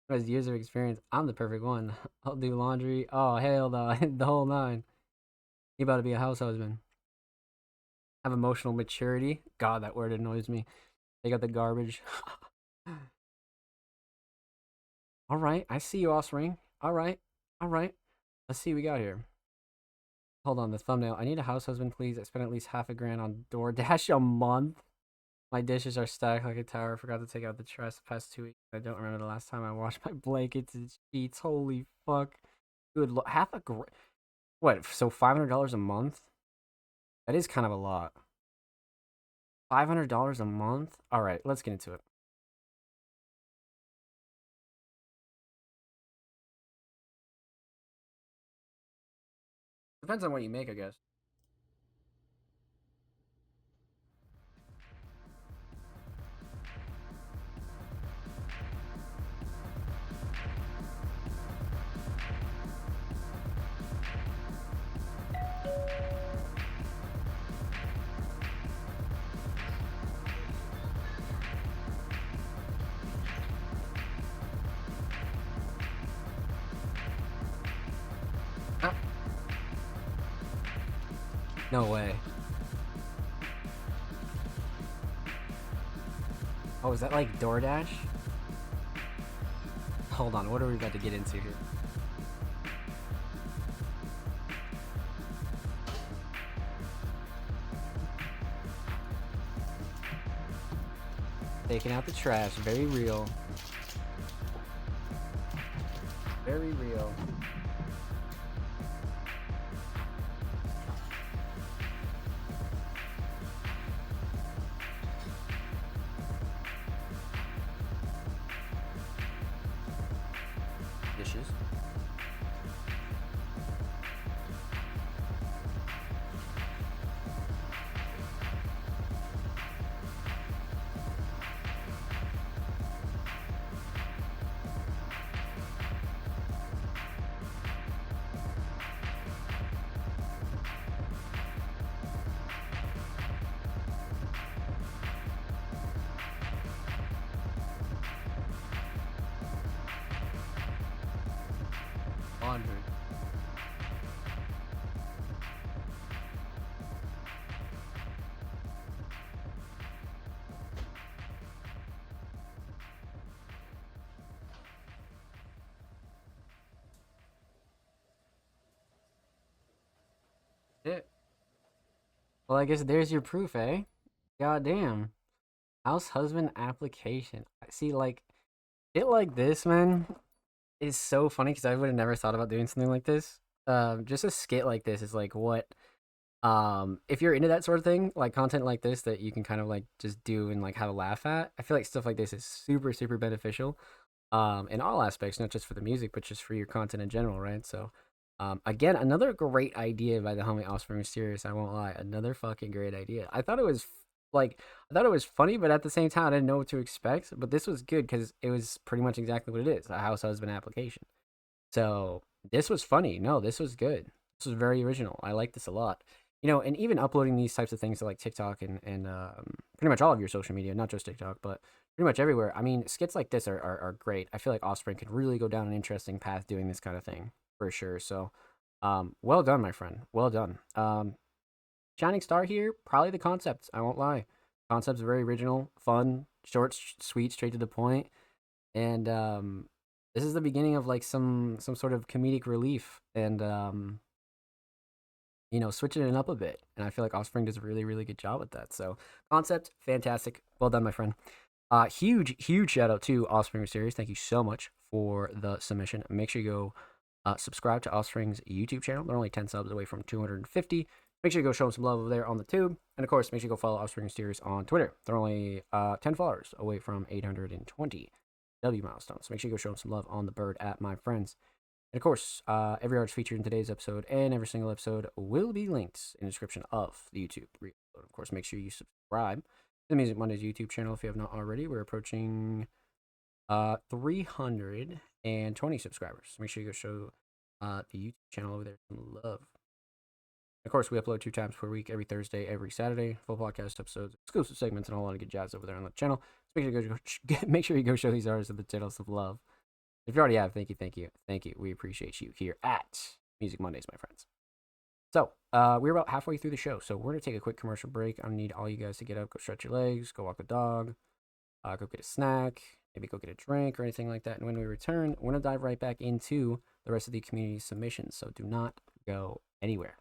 who has years of experience, I'm the perfect one. I'll do laundry. Oh, hell no. The whole nine. You about to be a house husband. Have emotional maturity. God, that word annoys me. Take out the garbage. All right. I see you, Offspring. All right. Let's see what we got here. Hold on, the thumbnail. I need a house husband, please. I spent at least $50 on DoorDash a month. My dishes are stacked like a tower. Forgot to take out the trash the past 2 weeks. I don't remember the last time I washed my blankets and sheets. Holy fuck. Dude, what, so $500 a month? That is kind of a lot. $500 a month? Alright, let's get into it. Depends on what you make, I guess. No way. Oh, is that like DoorDash? Hold on, what are we about to get into here? Taking out the trash, very real. Very real. Dishes. Laundry. Shit. Well, I guess there's your proof, eh? Goddamn. House husband application. See, like, it like this, man, is so funny because I would have never thought about doing something like this. Just a skit like this is like what, if you're into that sort of thing, like content like this that you can kind of like just do and like have a laugh at. I feel like stuff like this is super, super beneficial, in all aspects, not just for the music, but just for your content in general, right? So, again, another great idea by the homie Offspring Mysterious. I won't lie, another fucking great idea. I thought it was funny, but at the same time, I didn't know what to expect. But this was good because it was pretty much exactly what it is, a house husband application. So this was funny. No, this was good. This was very original. I like this a lot. You know, and even uploading these types of things to like TikTok and pretty much all of your social media, not just TikTok, but pretty much everywhere. I mean, skits like this are great. I feel like Offspring could really go down an interesting path doing this kind of thing for sure. So Well done, my friend. Well done. Shining star here, probably the concept. I won't lie. Concept's very original, fun, short, sweet, straight to the point, and this is the beginning of like some sort of comedic relief, and you know, switching it up a bit. And I feel like Offspring does a really, really good job with that. So concept, fantastic. Well done, my friend. Huge shout out to Offspring Series. Thank you so much for the submission. Make sure you go subscribe to Offspring's YouTube channel. They're only 10 subs away from 250. Make sure you go show them some love over there on the tube. And of course, make sure you go follow Offspring Series on Twitter. They're only 10 followers away from 820 W milestones. So make sure you go show them some love on the bird at my friends. And of course, every artist featured in today's episode and every single episode will be linked in the description of the YouTube reel. Of course, make sure you subscribe to the Music Mondays YouTube channel if you have not already. We're approaching 320 subscribers. So make sure you go show the YouTube channel over there some love. Of course, we upload 2 times per week, every Thursday, every Saturday. Full podcast episodes, exclusive segments, and a lot of good jazz over there on the channel. So make sure you go show these artists of the channel some love. If you already have, thank you. We appreciate you here at Music Mondays, my friends. So, we're about halfway through the show, so we're going to take a quick commercial break. I need all you guys to get up, go stretch your legs, go walk the dog, go get a snack, maybe go get a drink or anything like that. And when we return, we're going to dive right back into the rest of the community submissions, so do not go anywhere.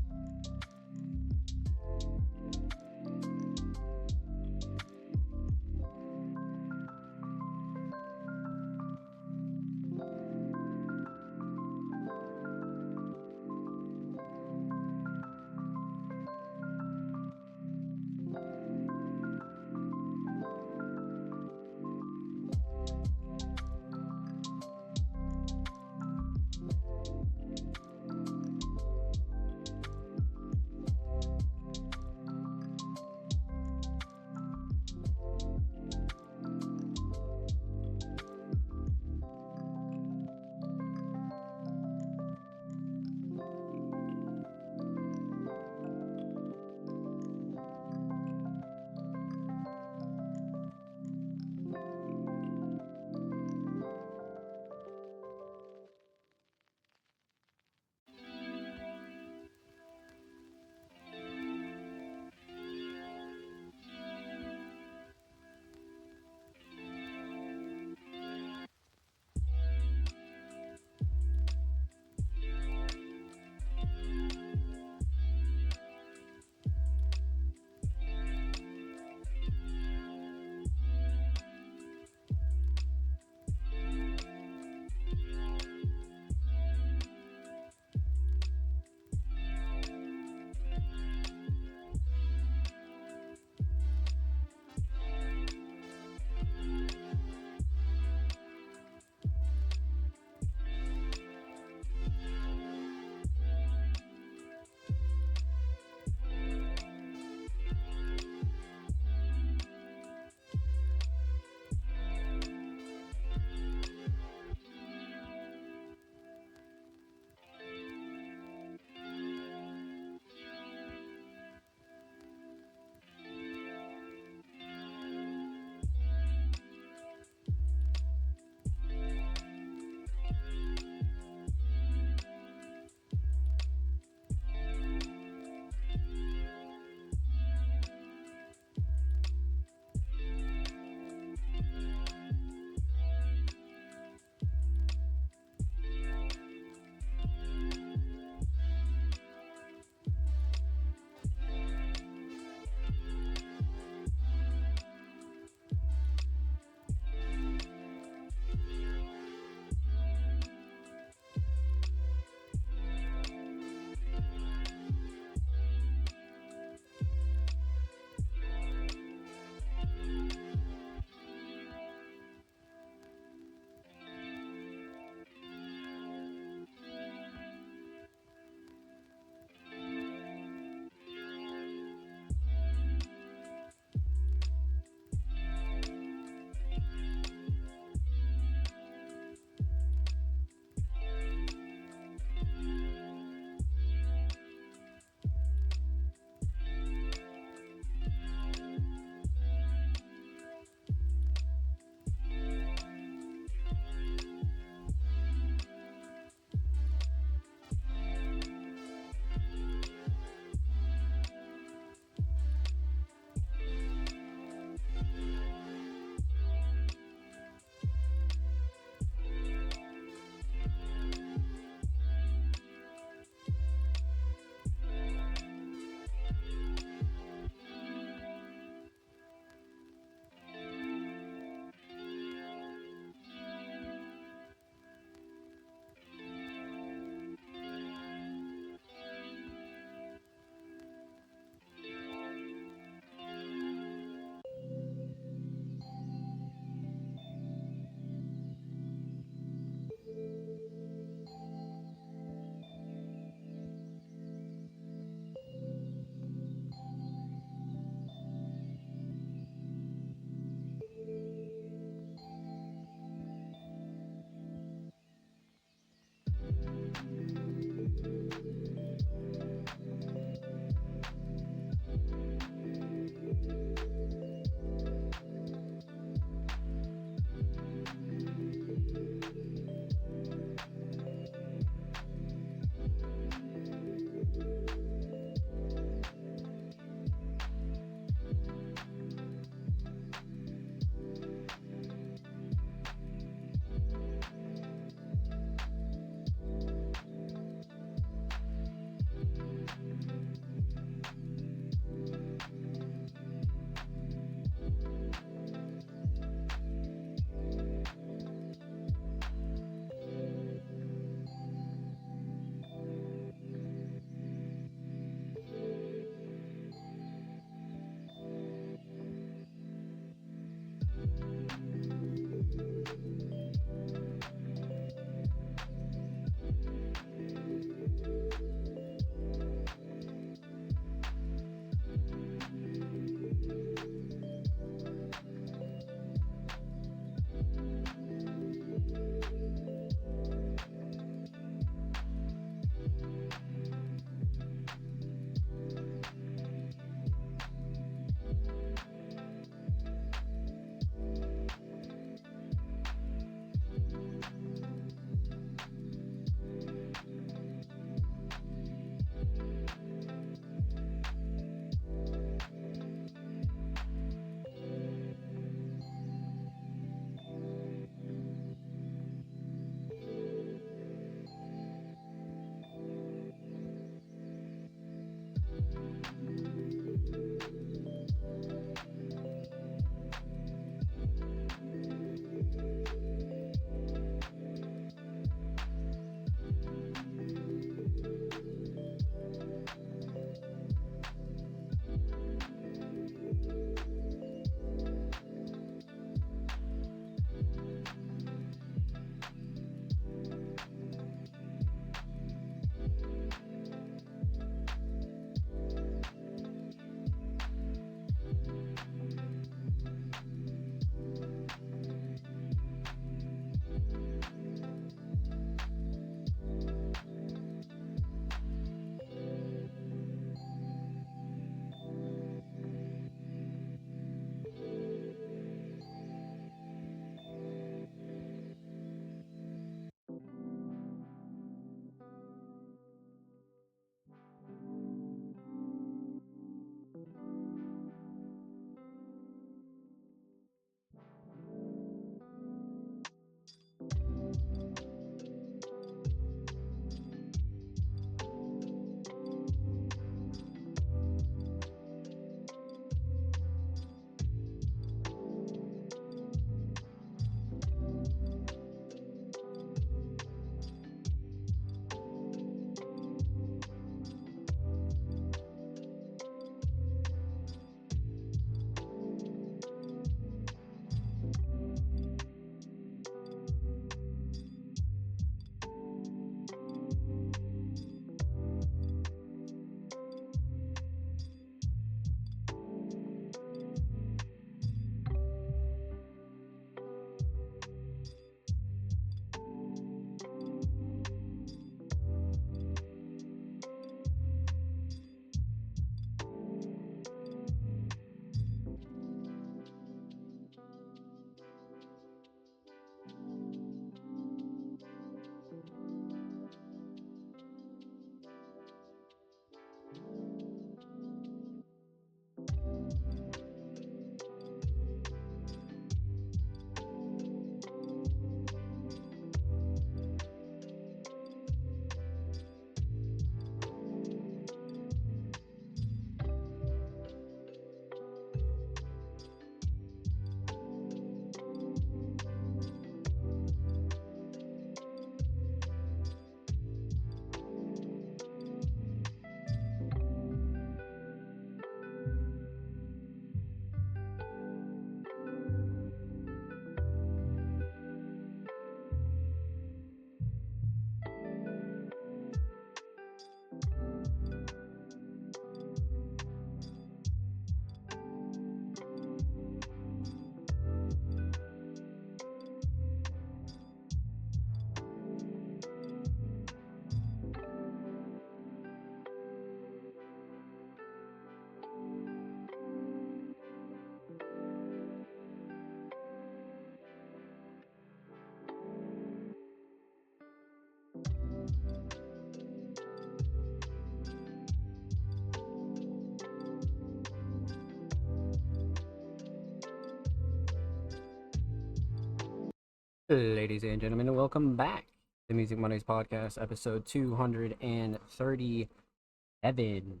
Ladies and gentlemen, welcome back to Music Mondays Podcast, episode 237.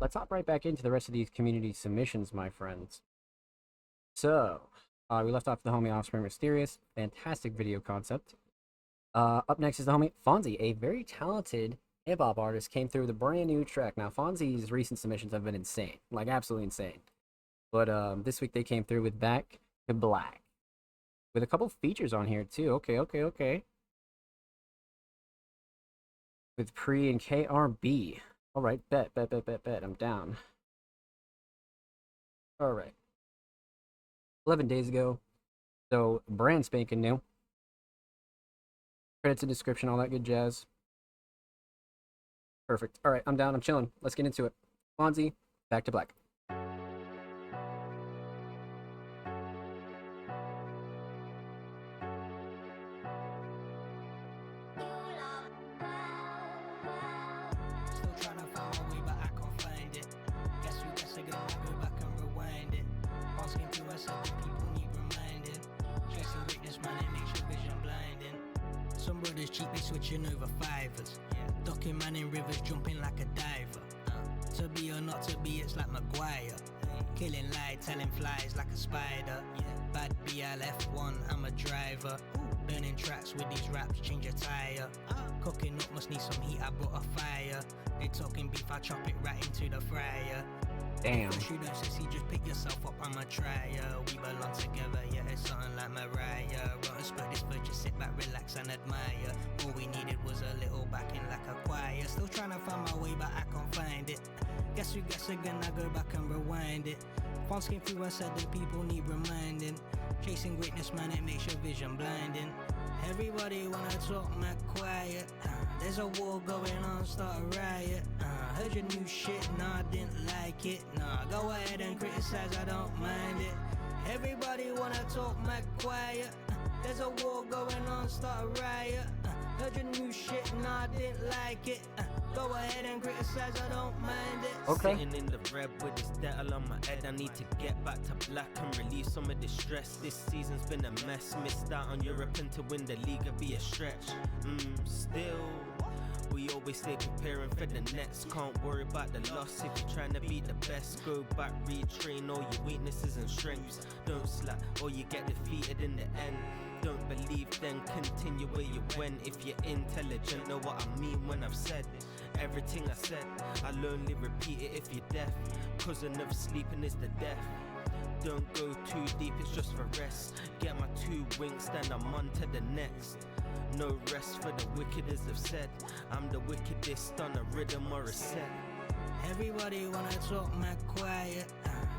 Let's hop right back into the rest of these community submissions, my friends. So, we left off the homie Offspring Mysterious. Fantastic video concept. Up next is the homie Fonzie, a very talented hip-hop artist, came through with a brand new track. Now, Fonzie's recent submissions have been insane, like absolutely insane. But this week they came through with Back to Black, with a couple features on here too. Okay. With Pre and KRB. All right, bet. I'm down. All right. 11 days ago, so brand spanking new. Credits in description, all that good jazz. Perfect. All right, I'm down. I'm chilling. Let's get into it. Fonzie, Back to Black. Still trying to find my way, but I can't find it. Guess again, I go back and rewind it. Asking to us, other people need reminding. Chasing greatness, man, it makes your vision blinding. Some brothers cheap, they switching over fivers. Docking man in rivers, jumping like a diver. To be or not to be, it's like Maguire. Killing light, telling flies like a spider. Bad BLF1, I'm a driver. Burning tracks with these raps, change a tire. Cooking up, must need some heat, I brought a fire. They talking beef, I chop it right into the fryer. Damn. First you don't succeed, just pick yourself up, I'm a trier. We belong together, yeah, it's something like Mariah. Rotten spurt this bird, just sit back, relax and admire. All we needed was a little backing like a choir. Still trying to find my way, but I can't find it. Guess again, I go back and rewind it. Fonz came through and said that people need reminding. Chasing greatness, man, it makes your vision blinding. Everybody wanna talk mad quiet. There's a war going on, start a riot. Heard your new shit, nah, didn't like it. Nah, go ahead and criticize, I don't mind it. Everybody wanna talk mad quiet. There's a war going on, start a riot. Heard your new shit, nah, didn't like it. Go ahead and criticize, I don't mind it. Okay. Sitting in the red with this debt on my head. I need to get back to black and relieve some of the stress. This season's been a mess. Missed out on Europe and to win the league would be a stretch. Still, we always stay preparing for the next. Can't worry about the loss if you're trying to be the best. Go back, retrain all your weaknesses and strengths. Don't slack or you get defeated in the end. Don't believe, then continue where you went. If you're intelligent, know what I mean when I've said everything I said. I'll only repeat it if you're deaf. Cousin of sleeping is the death. Don't go too deep, it's just for rest. Get my 2 winks, then I'm on to the next. No rest for the wicked, as I've said. I'm the wickedest on a rhythm or a set. Everybody wanna talk mad quiet.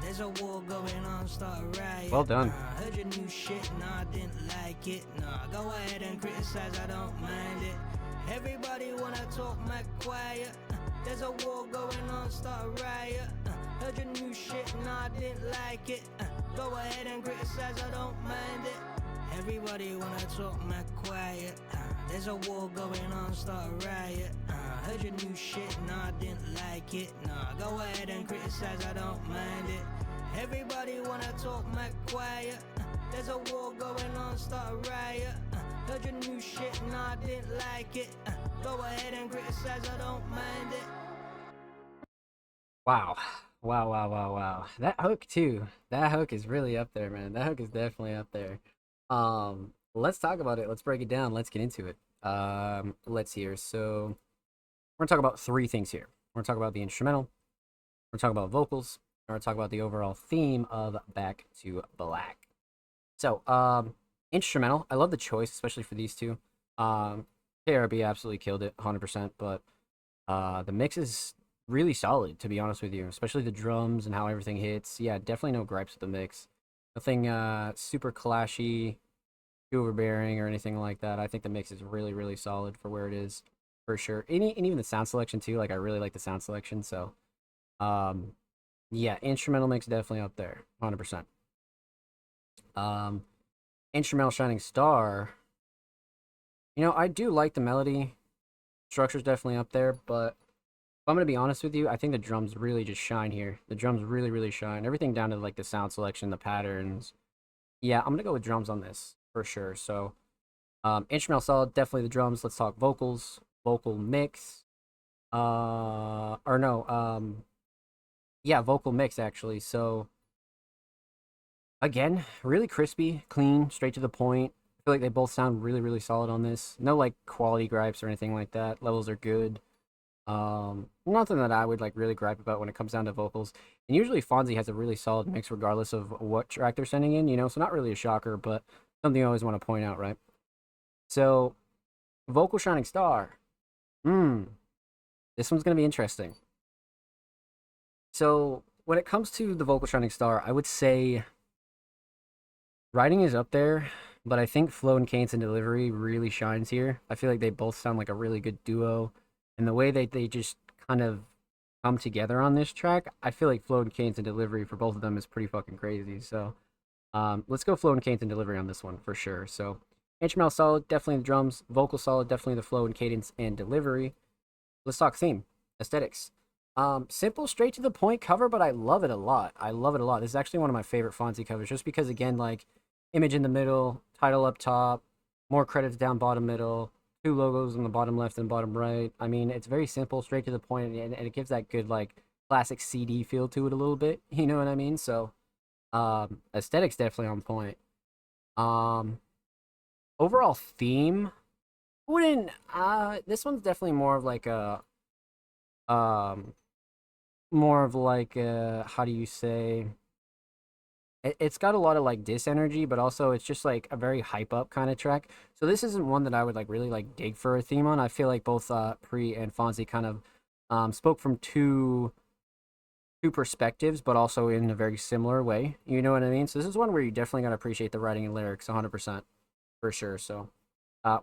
There's a war going on, start a riot. Well done. Heard your new shit, nah, didn't like it. Nah, go ahead and criticize, I don't mind it. Everybody wanna talk mad quiet. There's a war going on, start a riot. Heard your new shit, nah, didn't like it. Go ahead and criticize, I don't mind it. Everybody wanna talk mad quiet. There's a war going on, start a riot. Heard your new shit, nah, didn't like it. Nah, go ahead and criticize, I don't mind it. Everybody wanna talk mad quiet. There's a war going on, start a riot. Heard your new shit, nah, didn't like it. Go ahead and criticize, I don't mind it. Wow. That hook too. That hook is really up there, man. That hook is definitely up there. Let's talk about it. Let's break it down. Let's get into it. Let's hear. So we're gonna talk about 3 things here. We're gonna talk about the instrumental. We're gonna talk about vocals. And we're gonna talk about the overall theme of Back to Black. So, instrumental. I love the choice, especially for these two. KRB absolutely killed it, 100%. But the mix is really solid, to be honest with you, especially the drums and how everything hits. Yeah, definitely no gripes with the mix. Nothing super clashy, too overbearing, or anything like that. I think the mix is really, really solid for where it is, for sure. And even the sound selection too. Like, I really like the sound selection. So, yeah, instrumental mix definitely up there, 100%. Instrumental Shining Star. You know, I do like the melody. Structure's definitely up there, but if I'm gonna be honest with you, I think the drums really just shine here. The drums really, really shine. Everything down to like the sound selection, the patterns. Yeah, I'm gonna go with drums on this for sure. So, instrumental solid, definitely the drums. Let's talk vocals, vocal mix. Or no, yeah, vocal mix actually. So, again, really crispy, clean, straight to the point. I feel like they both sound really, really solid on this. No like quality gripes or anything like that. Levels are good. Nothing that I would like really gripe about when it comes down to vocals. And usually Fonzie has a really solid mix regardless of what track they're sending in, you know, so not really a shocker, but something I always want to point out, right? So, vocal shining star. This one's gonna be interesting. So, when it comes to the vocal shining star, I would say writing is up there, but I think flow and cadence and delivery really shines here. I feel like they both sound like a really good duo. And the way that they just kind of come together on this track, I feel like flow and cadence and delivery for both of them is pretty fucking crazy. So let's go flow and cadence and delivery on this one for sure. So instrumental solid, definitely the drums. Vocal solid, definitely the flow and cadence and delivery. Let's talk theme, aesthetics. Simple, straight to the point cover, but I love it a lot. I love it a lot. This is actually one of my favorite Fonzie covers, just because, again, like, image in the middle, title up top, more credits down bottom middle, 2 logos on the bottom left and bottom right. I mean, it's very simple, straight to the point, and it gives that good, like, classic CD feel to it a little bit. You know what I mean? So, aesthetics definitely on point. Overall theme, wouldn't, this one's definitely more of like a, more of like how do you say, it's got a lot of like diss energy, but also it's just like a very hype up kind of track. So this isn't one that I would like really like dig for a theme on. I feel like both Pre and Fonzie kind of spoke from two perspectives, but also in a very similar way. You know what I mean? So this is one where you definitely gotta appreciate the writing and lyrics 100% for sure. So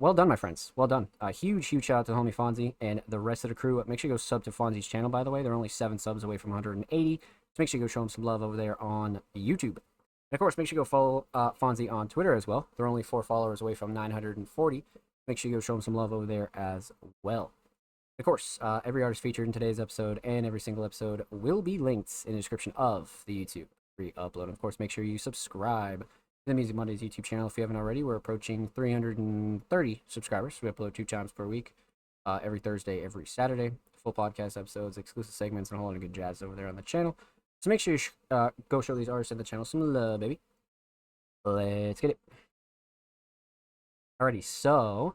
well done, my friends. Well done. Huge shout out to the homie Fonzie and the rest of the crew. Make sure you go sub to Fonzie's channel, by the way. They're only 7 subs away from 180. So make sure you go show them some love over there on YouTube. And of course, make sure you go follow Fonzie on Twitter as well. They're only 4 followers away from 940. Make sure you go show them some love over there as well. Of course, every artist featured in today's episode and every single episode will be linked in the description of the YouTube re-upload. Of course, make sure you subscribe to the Music Mondays YouTube channel if you haven't already. We're approaching 330 subscribers. We upload 2 times per week, every Thursday, every Saturday. Full podcast episodes, exclusive segments, and a whole lot of good jazz over there on the channel. So make sure you go show these artists in the channel some love, baby. Let's get it. Alrighty, so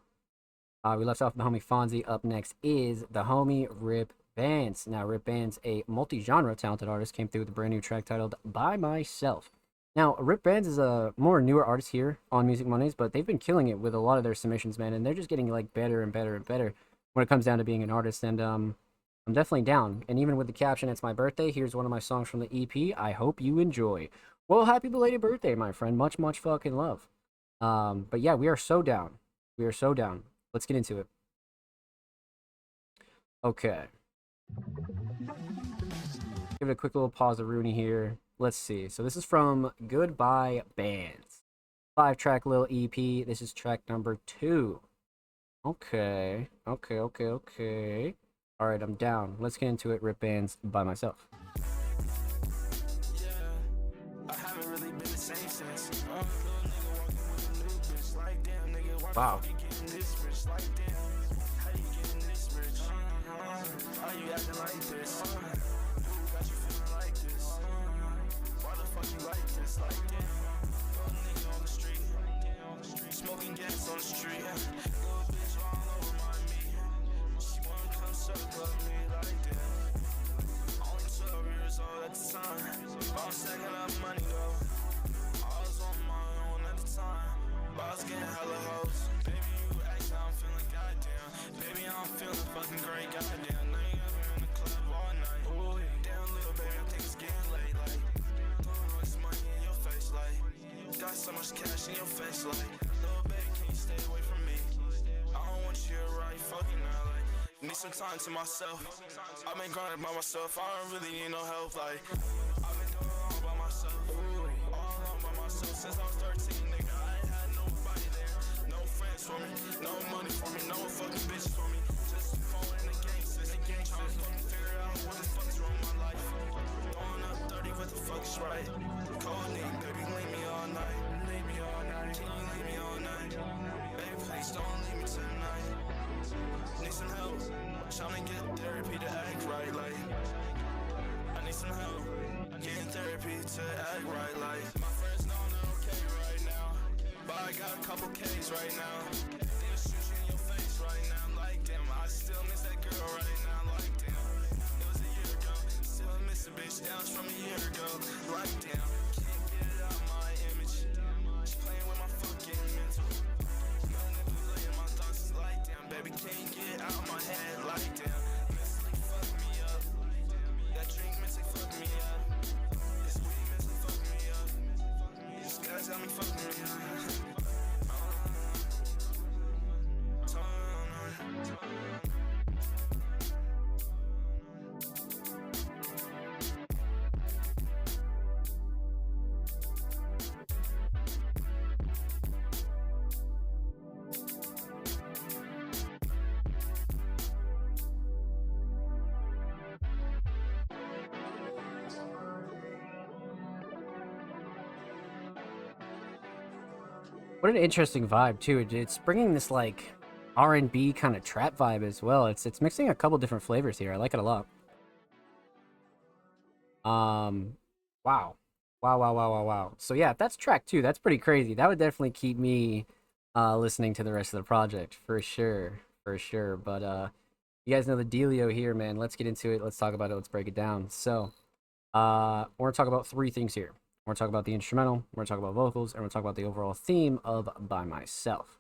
we left off with the homie Fonzie. Up next is the homie Rip Bands. Now, Rip Bands, a multi-genre talented artist, came through with a brand new track titled By Myself. Now, Rip Bands is a more newer artist here on Music Mondays, but they've been killing it with a lot of their submissions, man, and they're just getting like better and better and better when it comes down to being an artist. And I'm definitely down. And even with the caption, "It's my birthday, here's one of my songs from the EP. I hope you enjoy." Well, happy belated birthday, my friend. Much fucking love. But yeah, we are so down. We are so down. Let's get into it. Okay. Give it a quick little pause of Rooney here. Let's see. So this is from Goodbye Bands. 5-track little EP. This is track number 2. Okay. Alright, I'm down. Let's get into it. Rip Bands, By Myself. Wow. Smoking gas on the street. Little bitch all over my meat. She wanna come suck up me like that. Only 12 years old at the time. I was stacking up money though. I was on my own at the time. But I was getting hella hoes. Baby, you ask how I'm feeling, goddamn. Baby, I'm feeling fucking great, goddamn. Now you got me in the club all night. Ooh, damn, little baby, I think it's getting late. Like, throwing all this money in your face, like, got so much cash in your face, like, little baby, can you stay away from me? I don't want you around, you fucking now, like, need some time to myself. I've been grinding by myself, I don't really need no help, like, I've been doing it all by myself, all alone by myself since I was 13, nigga. I ain't had nobody there, no friends for me, no money for me, no fucking bitch for me, just a phone and a gangsters, trying to fucking figure out what the fuck's wrong with my life. Throwing up 30, what the fuck's right? Codeine, baby, leave me all night. Leave me all night. Can you leave me all Therapy to act right, like I need some help. Getting therapy to act right, like my friends know I'm okay right now, but I got a couple K's right now. They'll shoot you in your face right now, like damn, I still miss that girl right now, like damn. It was a year ago, still miss a bitch, that was from a year ago, like damn. Can't get it out my image, just playing with my fucking mental. Manipulating my thoughts is like damn, baby, can't get out my head, like damn. Mentally fuck me up, that drink mentally fuck me up. This weed mentally fuck me up. This guy's got me fucking me up. What an interesting vibe too. It's bringing this like R&B kind of trap vibe as well. It's mixing a couple different flavors here. I like it a lot. Wow. Wow. So yeah, that's track 2. That's pretty crazy. That would definitely keep me listening to the rest of the project for sure. But you guys know the dealio here, man. Let's get into it. Let's talk about it. Let's break it down. So we're gonna talk about 3 things here. We're gonna talk about the instrumental, we're gonna talk about vocals, and we're gonna talk about the overall theme of By Myself.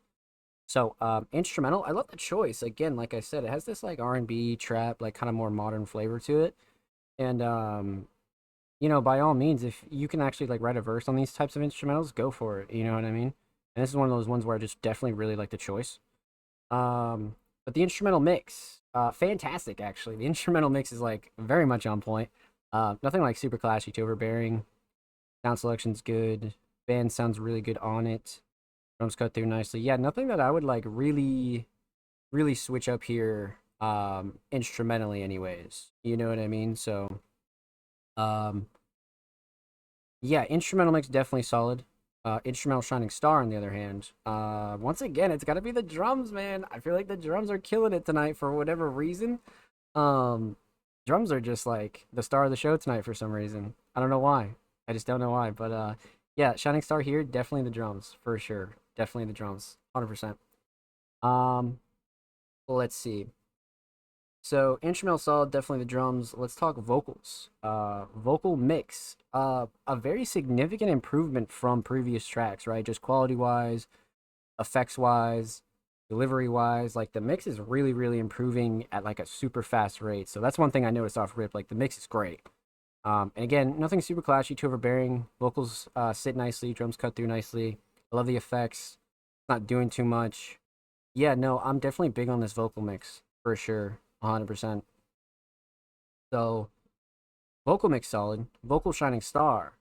So instrumental, I love the choice. Again, like I said, it has this like R&B trap, like kind of more modern flavor to it. And you know, by all means, if you can actually like write a verse on these types of instrumentals, go for it. You know what I mean? And this is one of those ones where I just definitely really like the choice. But the instrumental mix, fantastic actually. The instrumental mix is like very much on point. Nothing like super clashy to overbearing. Sound selection's good. Band sounds really good on it. Drums cut through nicely. Yeah, nothing that I would like really switch up here instrumentally anyways. You know what I mean? So yeah, instrumental mix definitely solid. Instrumental Shining Star on the other hand. Once again, it's gotta be the drums, man. I feel like the drums are killing it tonight for whatever reason. Drums are just like the star of the show tonight for some reason. I don't know why. I just don't know why, but yeah, Shining Star here, definitely the drums, for sure. Definitely the drums, 100%. Let's see. So, instrumental solid, definitely the drums. Let's talk vocals. Vocal mix. A very significant improvement from previous tracks, right? Just quality-wise, effects-wise, delivery-wise. Like, the mix is really improving at, like, a super fast rate. So, that's one thing I noticed off rip. Like, the mix is great. And again, nothing super clashy, too overbearing. Vocals sit nicely, drums cut through nicely. I love the effects. Not doing too much. Yeah, no, I'm definitely big on this vocal mix, for sure. 100%. So, vocal mix solid. Vocal Shining Star.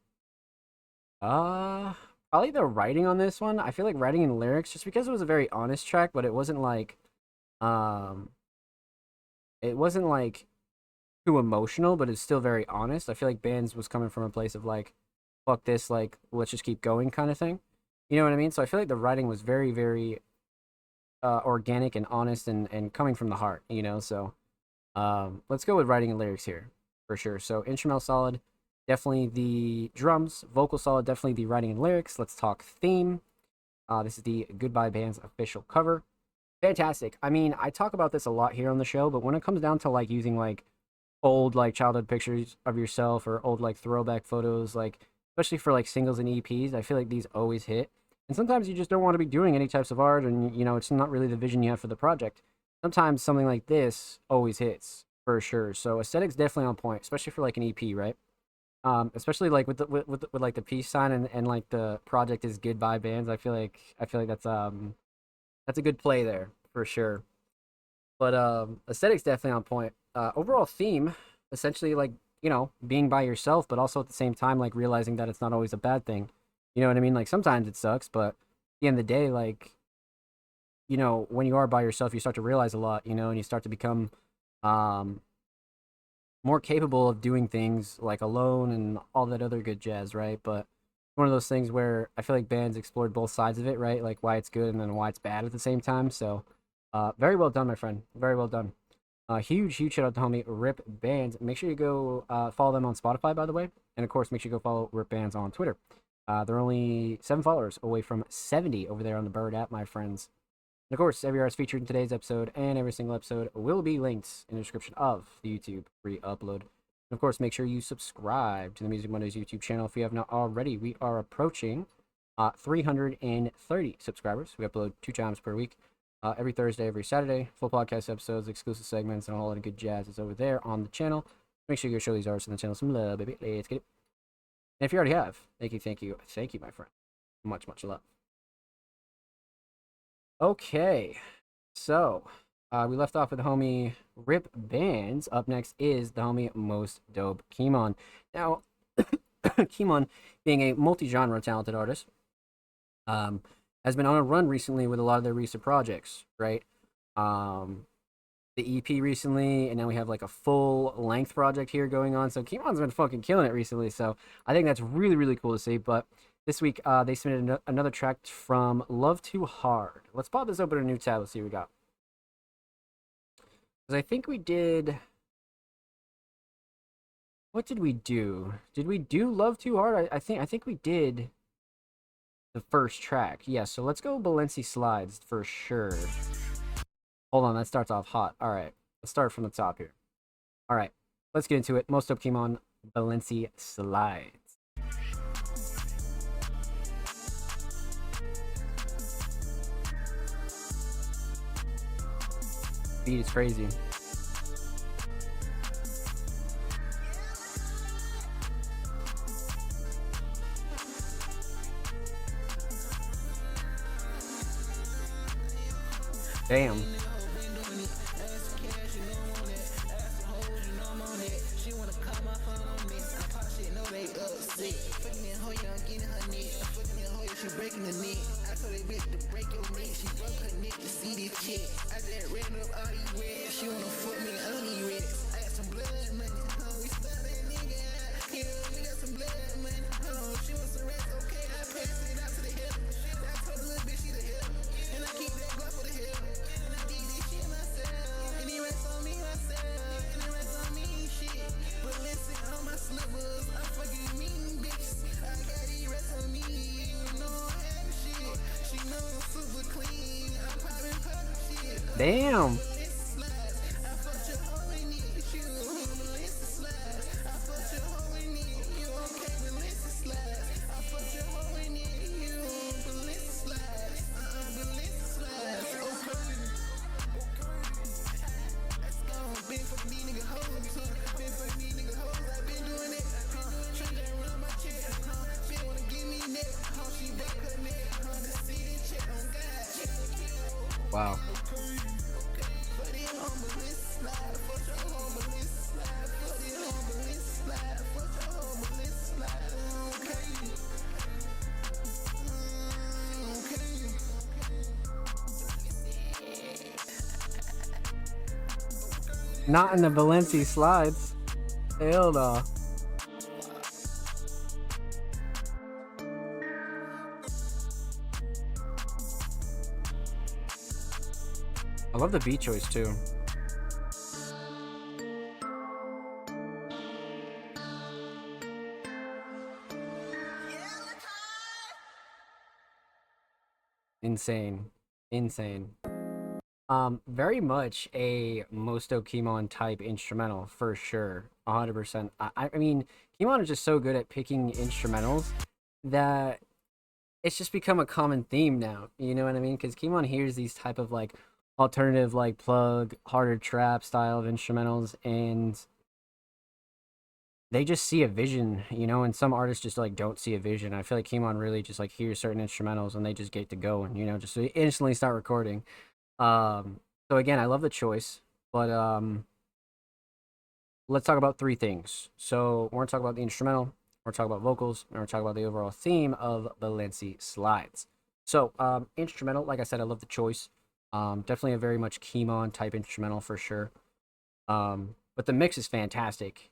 Probably the writing on this one. I feel like writing and lyrics, just because it was a very honest track, but it wasn't like, too emotional, but it's still very honest. I feel like Bands was coming from a place of like, fuck this, like, let's just keep going kind of thing. You know what I mean? So I feel like the writing was very organic and honest and coming from the heart, you know? So let's go with writing and lyrics here, for sure. So instrumental solid, definitely the drums. Vocal solid, definitely the writing and lyrics. Let's talk theme. This is the Goodbye Band's official cover. Fantastic. I mean, I talk about this a lot here on the show, but when it comes down to like using like old like childhood pictures of yourself or old like throwback photos, like especially for like singles and EPs, I feel like these always hit. And sometimes you just don't want to be doing any types of art, and you know it's not really the vision you have for the project. Sometimes something like this always hits, for sure. So aesthetics definitely on point, especially for like an EP, right? Especially like with like the peace sign and like the project is Goodbye Bands. I feel like that's a good play there, for sure. But aesthetics definitely on point. Overall theme, essentially like, you know, being by yourself, but also at the same time like realizing that it's not always a bad thing. You know what I mean? Like sometimes it sucks, but at the end of the day, like, you know, when you are by yourself, you start to realize a lot, you know, and you start to become more capable of doing things like alone and all that other good jazz, right? But one of those things where I feel like Bands explored both sides of it, right? Like why it's good and then why it's bad at the same time. So very well done, my friend. Very well done. Huge shout out to homie Rip Bands. Make sure you go follow them on Spotify, by the way. And of course, make sure you go follow Rip Bands on Twitter. They're only 7 followers away from 70 over there on the Bird app, my friends. And of course, every artist featured in today's episode and every single episode will be linked in the description of the YouTube re-upload. And of course, make sure you subscribe to the Music Mondays YouTube channel if you have not already. We are approaching 330 subscribers. We upload 2 times per week. Every Thursday, every Saturday, full podcast episodes, exclusive segments, and a whole lot of good jazz is over there on the channel. Make sure you go show these artists on the channel some love, baby. Let's get it. And if you already have, thank you, my friend. Much love. Okay, so we left off with the homie Rip Bands. Up next is the homie Most Dope Kimon. Now, Kimon, being a multi-genre talented artist, has been on a run recently with a lot of their recent projects, right? The EP recently, and now we have like a full length project here going on. So Kimon's been fucking killing it recently. So I think that's really cool to see. But this week, they submitted another track from Love Too Hard. Let's pop this open a new tab. Let's see what we got. Because I think we did. What did we do? Did we do Love Too Hard? I think we did the first track. Yeah, so let's go Balenci Slides for sure. Hold on, that starts off hot. All right, let's start from the top here. All right, let's get into it. Most Dope Kimon, Balenci Slides. Beat is crazy. Damn. Damn. Wow. Not in the Balenci Slides. Hell no. I love the beat choice too. Insane. Very much a Most Dope Kimon type instrumental for sure. 100%. I mean, Kimon is just so good at picking instrumentals that it's just become a common theme now. You know what I mean? Because Kimon hears these type of like alternative, like plug, harder trap style of instrumentals, and they just see a vision, you know, and some artists just like don't see a vision. I feel like Kimon really just like hears certain instrumentals and they just get to go and, you know, just instantly start recording. So again, I love the choice, but let's talk about 3 things. So we're gonna talk about the instrumental, we're gonna talk about vocals, and we're gonna talk about the overall theme of Balenci Slides. So instrumental, like I said, I love the choice. Definitely a very much Kimon type instrumental for sure. But the mix is fantastic.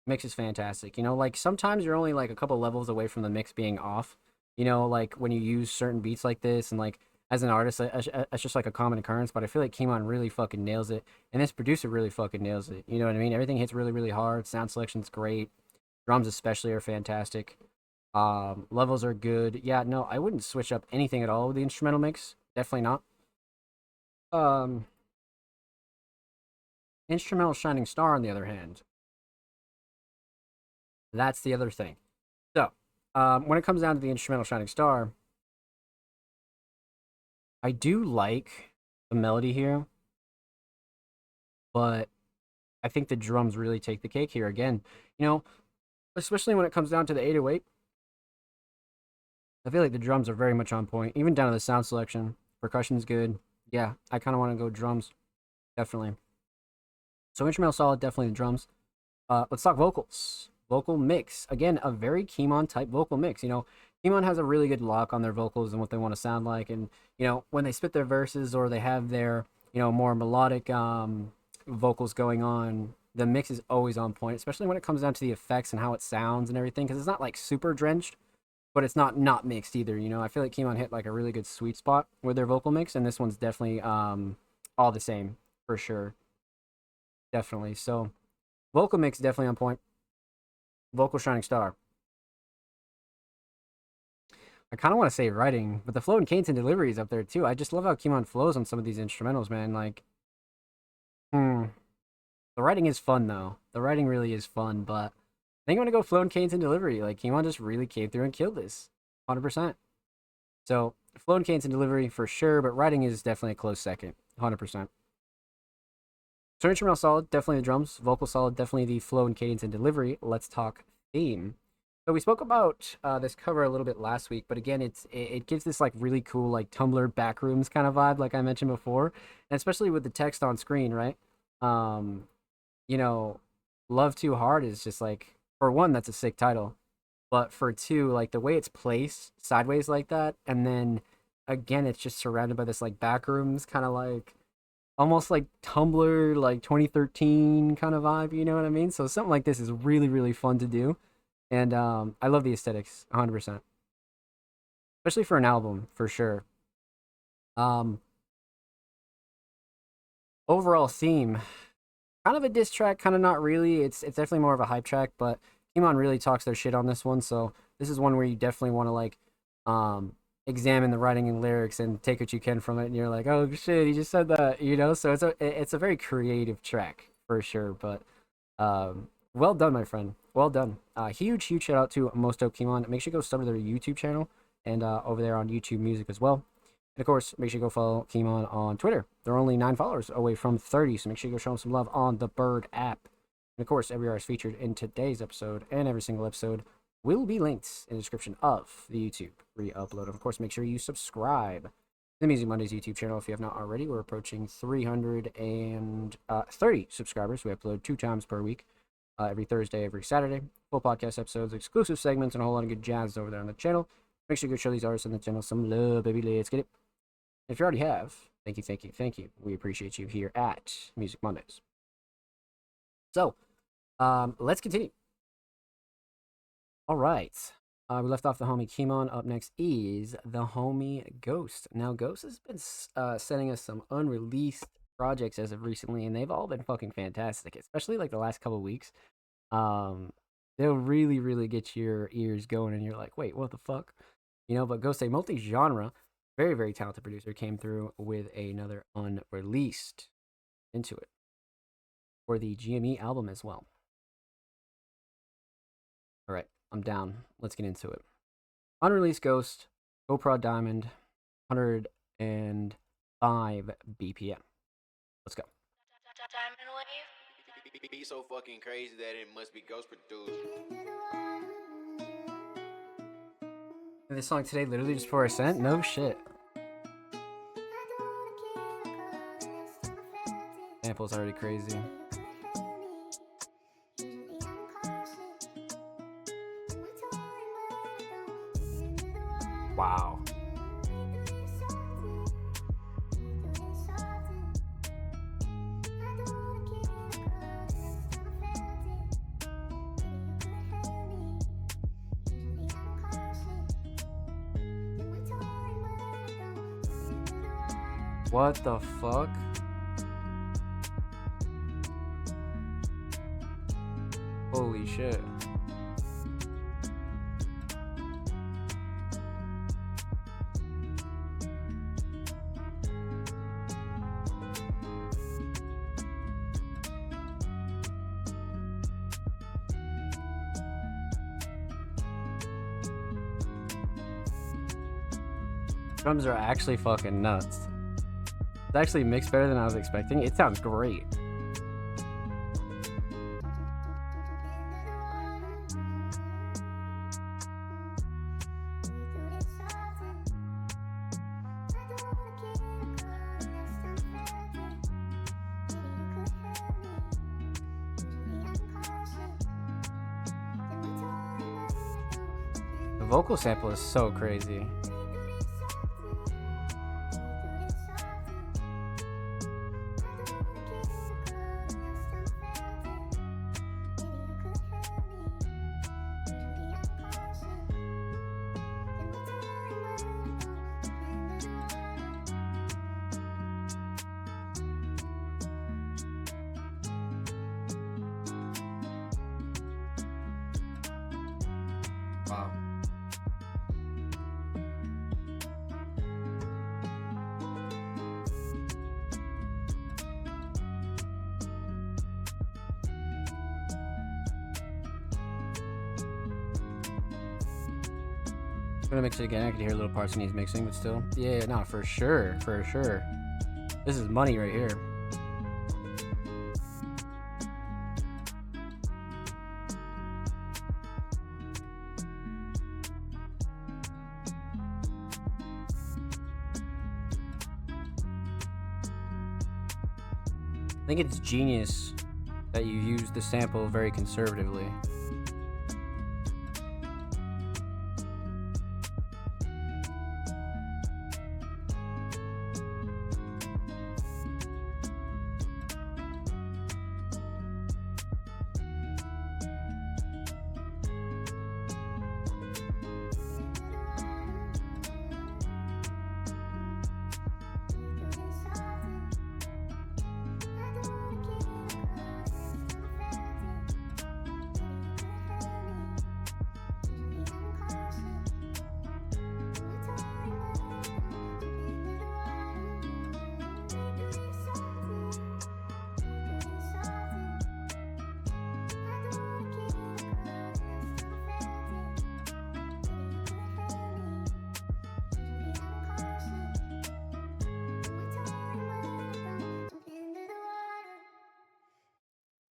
You know, like sometimes you're only like a couple levels away from the mix being off. You know, like when you use certain beats like this, and like as an artist, it's just like a common occurrence. But I feel like Kimon really fucking nails it, and this producer really fucking nails it. You know what I mean? Everything hits really, really hard. Sound selection's great. Drums especially are fantastic. Levels are good. Yeah, no, I wouldn't switch up anything at all with the instrumental mix. Definitely not. Instrumental Shining Star, on the other hand, that's the other thing. So, when it comes down to the instrumental Shining Star, I do like the melody here, but I think the drums really take the cake here. Again, you know, especially when it comes down to the 808, I feel like the drums are very much on point, even down to the sound selection. Percussion's good. Yeah, I kind of want to go drums, definitely. So instrumental solid, definitely the drums. Let's talk vocals. Vocal mix. Again, a very Kimon type vocal mix. You know, Kimon has a really good lock on their vocals and what they want to sound like. And, you know, when they spit their verses or they have their, you know, more melodic vocals going on, the mix is always on point, especially when it comes down to the effects and how it sounds and everything, because it's not like super drenched, but it's not mixed either. You know, I feel like Kimon hit like a really good sweet spot with their vocal mix, and this one's definitely all the same for sure. Definitely. So vocal mix definitely on point. Vocal Shining Star. I kind of want to say writing, but the flow and cadence and delivery is up there too. I just love how Kimon flows on some of these instrumentals, man. Like, the writing is fun though. The writing really is fun, but I think I'm gonna go flow and cadence and delivery. Like, Kimon just really came through and killed this, 100%. So flow and cadence and delivery for sure, but writing is definitely a close second, 100%. So instrumental solid, definitely the drums. Vocal solid, definitely the flow and cadence and delivery. Let's talk theme. So we spoke about this cover a little bit last week, but again, it gives this like really cool like Tumblr backrooms kind of vibe, like I mentioned before, and especially with the text on screen, right? You know, Love Too Hard is just like, for one, that's a sick title, but for two, like the way it's placed sideways like that, and then again, it's just surrounded by this like backrooms, kind of like almost like Tumblr, like 2013 kind of vibe, you know what I mean? So something like this is really, really fun to do. And I love the aesthetics, 100%. Especially for an album, for sure. Overall theme, kind of a diss track, kind of not really. It's definitely more of a hype track, but Kimon really talks their shit on this one. So this is one where you definitely want to like examine the writing and lyrics and take what you can from it, and you're like, oh shit, he just said that, you know. So it's a very creative track for sure. But well done, my friend, well done. Huge shout out to Most Dope Kimon. Make sure you go sub to their YouTube channel and over there on YouTube Music as well. And of course, make sure you go follow Kimon on Twitter. They're only 9 followers away from 30, so make sure you go show them some love on the Bird app. And of course, every artist featured in today's episode and every single episode will be linked in the description of the YouTube re-upload. Of course, make sure you subscribe to the Music Mondays YouTube channel if you have not already. We're approaching 330 subscribers. We upload 2 times per week, every Thursday, every Saturday. Full podcast episodes, exclusive segments, and a whole lot of good jazz over there on the channel. Make sure you go show these artists on the channel some love, baby. Let's get it. If you already have, thank you, thank you, thank you. We appreciate you here at Music Mondays. So, let's continue. All right. We left off the homie Kimon. Up next is the homie Ghost. Now, Ghost has been sending us some unreleased projects as of recently, and they've all been fucking fantastic, especially like the last couple weeks. They'll really, really get your ears going, and you're like, wait, what the fuck? You know, but Ghost, a multi-genre, very, very talented producer, came through with another unreleased into it for the GME album as well. All right, I'm down. Let's get into it. Unreleased Ghost, GoPro Diamond, 105 BPM. Let's go. Be so fucking crazy that it must be Ghost produced. This song today literally just before I sent? No shit. Sample's already crazy. Wow. What the fuck? Holy shit. Drums are actually fucking nuts. It's actually mixed better than I was expecting. It sounds great. The vocal sample is so crazy. Wow. I'm gonna mix it again. I could hear little parts when he's mixing, but still. Yeah, no, for sure, for sure. This is money right here. I think it's genius that you use the sample very conservatively.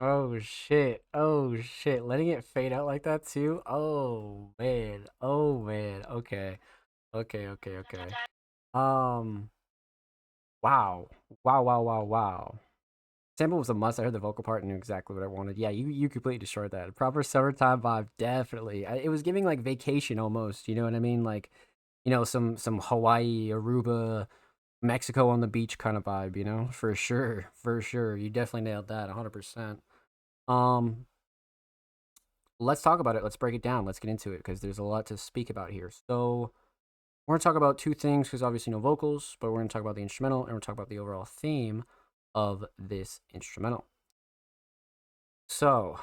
Oh shit. Oh shit. Letting it fade out like that too? Oh man. Oh man. Okay. Okay, okay, okay. Um wow. Wow, wow, wow, wow. Sample was a must. I heard the vocal part and knew exactly what I wanted. Yeah, you completely destroyed that. Proper summertime vibe, definitely. It was giving like vacation almost, you know what I mean? Like, you know, some Hawaii, Aruba, Mexico on the beach kind of vibe, you know? For sure. For sure. You definitely nailed that 100%. Um, let's talk about it. Let's break it down. Let's get into it because there's a lot to speak about here. So, we're going to talk about two things because obviously no vocals, but we're going to talk about the instrumental and we're going to talk about the overall theme of this instrumental. So,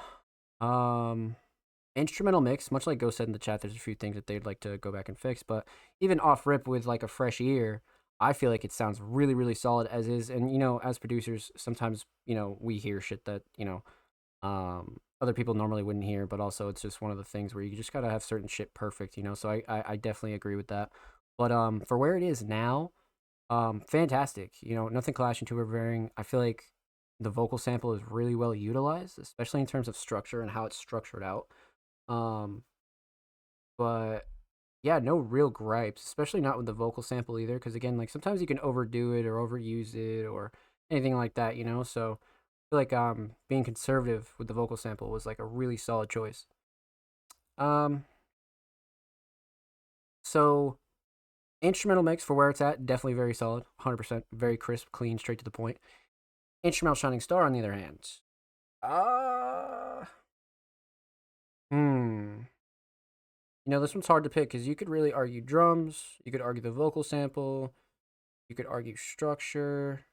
instrumental mix, much like Ghost said in the chat, there's a few things that they'd like to go back and fix, but even off rip with like a fresh ear, I feel like it sounds really, really solid as is. And, you know, as producers, sometimes, you know, we hear shit that, you know, other people normally wouldn't hear, but also it's just one of the things where you just gotta have certain shit perfect, you know. So I definitely agree with that. But for where it is now, fantastic. You know, nothing clashing, too overbearing. I feel like the vocal sample is really well utilized, especially in terms of structure and how it's structured out. But yeah, no real gripes, especially not with the vocal sample either, because again, like sometimes you can overdo it or overuse it or anything like that, you know. So I feel like being conservative with the vocal sample was like a really solid choice. So instrumental mix for where it's at, definitely very solid, 100%, very crisp, clean, straight to the point. Instrumental Shining Star, on the other hand, you know, this one's hard to pick because you could really argue drums, you could argue the vocal sample, You could argue structure.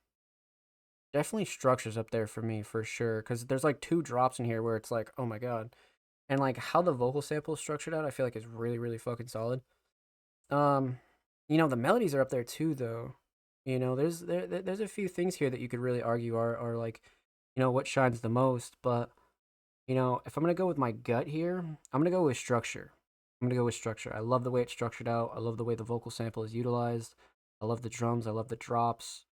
Definitely structure's up there for me for sure, because there's like two drops in here where it's like, oh my god, and like how the vocal sample is structured out, I feel like is really really fucking solid. The melodies are up there too, though. There's a few things here that you could really argue are like, what shines the most. But if I'm gonna go with my gut here, I'm gonna go with structure. I love the way it's structured out. I love the way the vocal sample is utilized. I love the drums. I love the drops.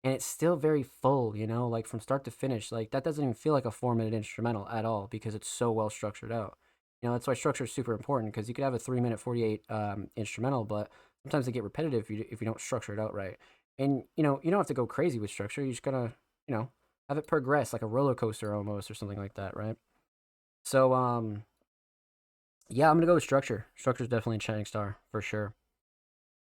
And it's still very full, like from start to finish. Like that doesn't even feel like a 4-minute instrumental at all because it's so well structured out. That's why structure is super important, because you could have a 3-minute 48 instrumental, but sometimes they get repetitive if you don't structure it out right. And you don't have to go crazy with structure. You just gotta have it progress like a roller coaster almost, or something like that, right? So yeah, I'm gonna go with structure. Structure is definitely a shining star for sure.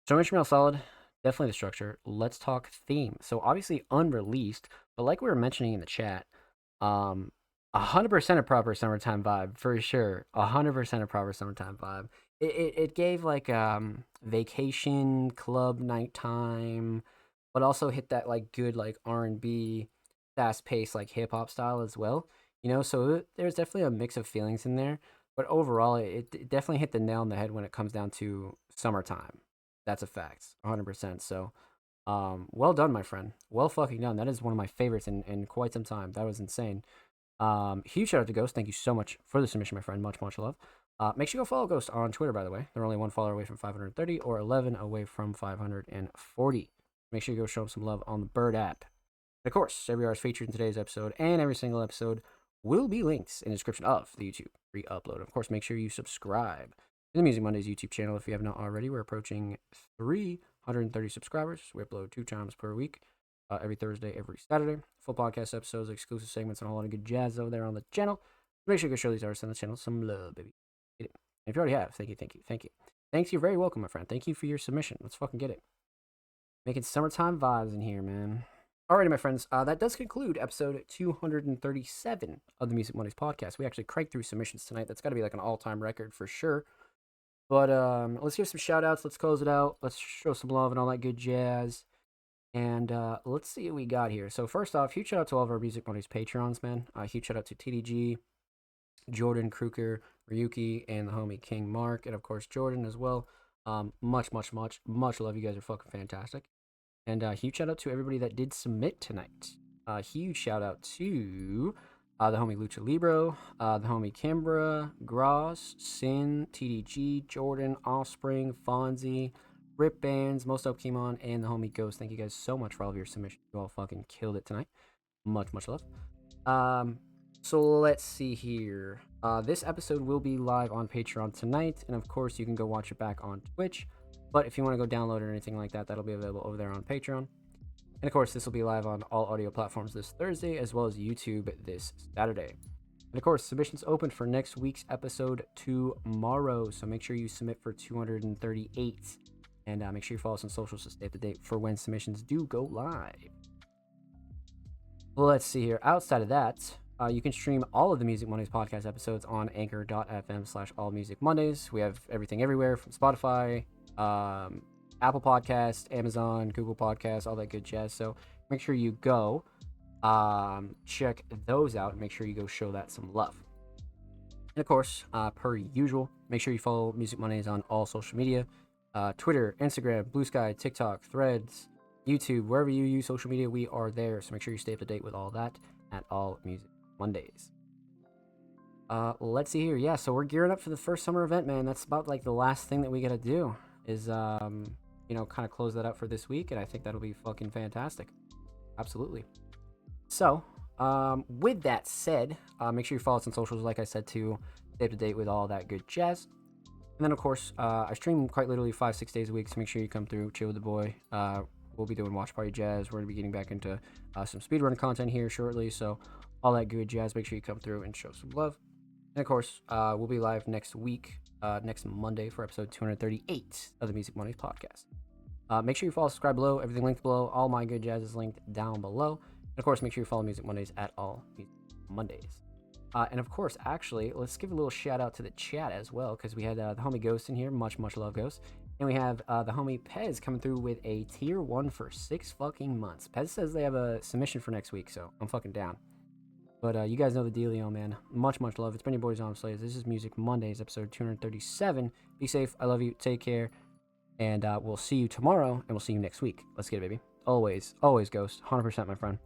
So instrumental solid. Definitely the structure. Let's talk theme. So obviously unreleased, but like we were mentioning in the chat, 100% a proper summertime vibe for sure. 100% a proper summertime vibe. It gave like vacation club nighttime, but also hit that like good like R&B, fast paced like hip hop style as well. So there's definitely a mix of feelings in there. But overall, it definitely hit the nail on the head when it comes down to summertime. That's a fact, 100%. So, well done, my friend. Well fucking done. That is one of my favorites in quite some time. That was insane. Huge shout out to Ghost. Thank you so much for the submission, my friend. Much, much love. Make sure you go follow Ghost on Twitter, by the way. They're only 1 follower away from 530 or 11 away from 540. Make sure you go show them some love on the Bird app. And of course, every artist featured in today's episode and every single episode will be linked in the description of the YouTube re-upload. Of course, make sure you subscribe to the Music Mondays YouTube channel if you have not already. We're approaching 330 subscribers. We upload 2 times per week, every Thursday, every Saturday. Full podcast episodes, exclusive segments, and a whole lot of good jazz over there on the channel. Make sure you go show these artists on the channel some love, baby. Get it. And if you already have, thank you. Thanks, you're very welcome, my friend. Thank you for your submission. Let's fucking get it. Making summertime vibes in here, man. Alrighty, my friends, that does conclude episode 237 of the Music Mondays podcast. We actually cranked through submissions tonight. That's got to be like an all-time record for sure. But let's hear some shout-outs. Let's close it out. Let's show some love and all that good jazz. And let's see what we got here. So first off, huge shout-out to all of our Music Mondays Patrons, man. Huge shout-out to TDG, Jordan, Kruger, Ryuki, and the homie King Mark. And, of course, Jordan as well. Much love. You guys are fucking fantastic. And huge shout out to everybody that did submit tonight. Huge shout out to the homie Lucha Libro, the homie Kimbra, Gross, Sin, TDG, Jordan, Offspring, Fonzie, Rip Bands, Most Up Kimon, and the homie Ghost. Thank you guys so much for all of your submissions. You all fucking killed it tonight. Much love. So let's see here. This episode will be live on Patreon tonight, and of course you can go watch it back on Twitch. But if you want to go download it or anything like that, that'll be available over there on Patreon. And of course, this will be live on all audio platforms this Thursday, as well as YouTube this Saturday. And of course, submissions open for next week's episode tomorrow. So make sure you submit for 238. And make sure you follow us on socials to stay up to date for when submissions do go live. Let's see here. Outside of that, you can stream all of the Music Mondays podcast episodes on anchor.fm/allmusicmondays. We have everything everywhere from Spotify, Apple Podcast, Amazon, Google Podcasts, all that good jazz. So make sure you go check those out and make sure you go show that some love. And of course, per usual, make sure you follow Music Mondays on all social media, Twitter, Instagram, Blue Sky, TikTok, Threads, YouTube, wherever you use social media, we are there. So make sure you stay up to date with all that at All Music Mondays. Let's see here. Yeah, so we're gearing up for the first summer event, man. That's about like the last thing that we gotta do is kind of close that up for this week, and I think that'll be fucking fantastic. Absolutely. So with that said, make sure you follow us on socials, like I said, to stay up to date with all that good jazz. And then of course, I stream quite literally 5-6 days a week, so make sure you come through, chill with the boy. We'll be doing watch party jazz. We're gonna be getting back into some speedrun content here shortly, so all that good jazz, make sure you come through and show some love. And of course, we'll be live next week, next Monday, for episode 238 of the Music Mondays podcast. Make sure you follow, subscribe below, everything linked below. All my good jazz is linked down below. And of course, make sure you follow Music Mondays at All Music Mondays. And of course, actually, let's give a little shout out to the chat as well, because we had the homie Ghost in here. Much love, Ghost. And we have the homie Pez coming through with a tier 1 for 6 fucking months. Pez says they have a submission for next week, so I'm fucking down. But you guys know the dealio, man. Much, much love. It's been your boys on Slays. This is Music Mondays, episode 237. Be safe. I love you. Take care. And we'll see you tomorrow, and we'll see you next week. Let's get it, baby. Always, always Ghost. 100%, my friend.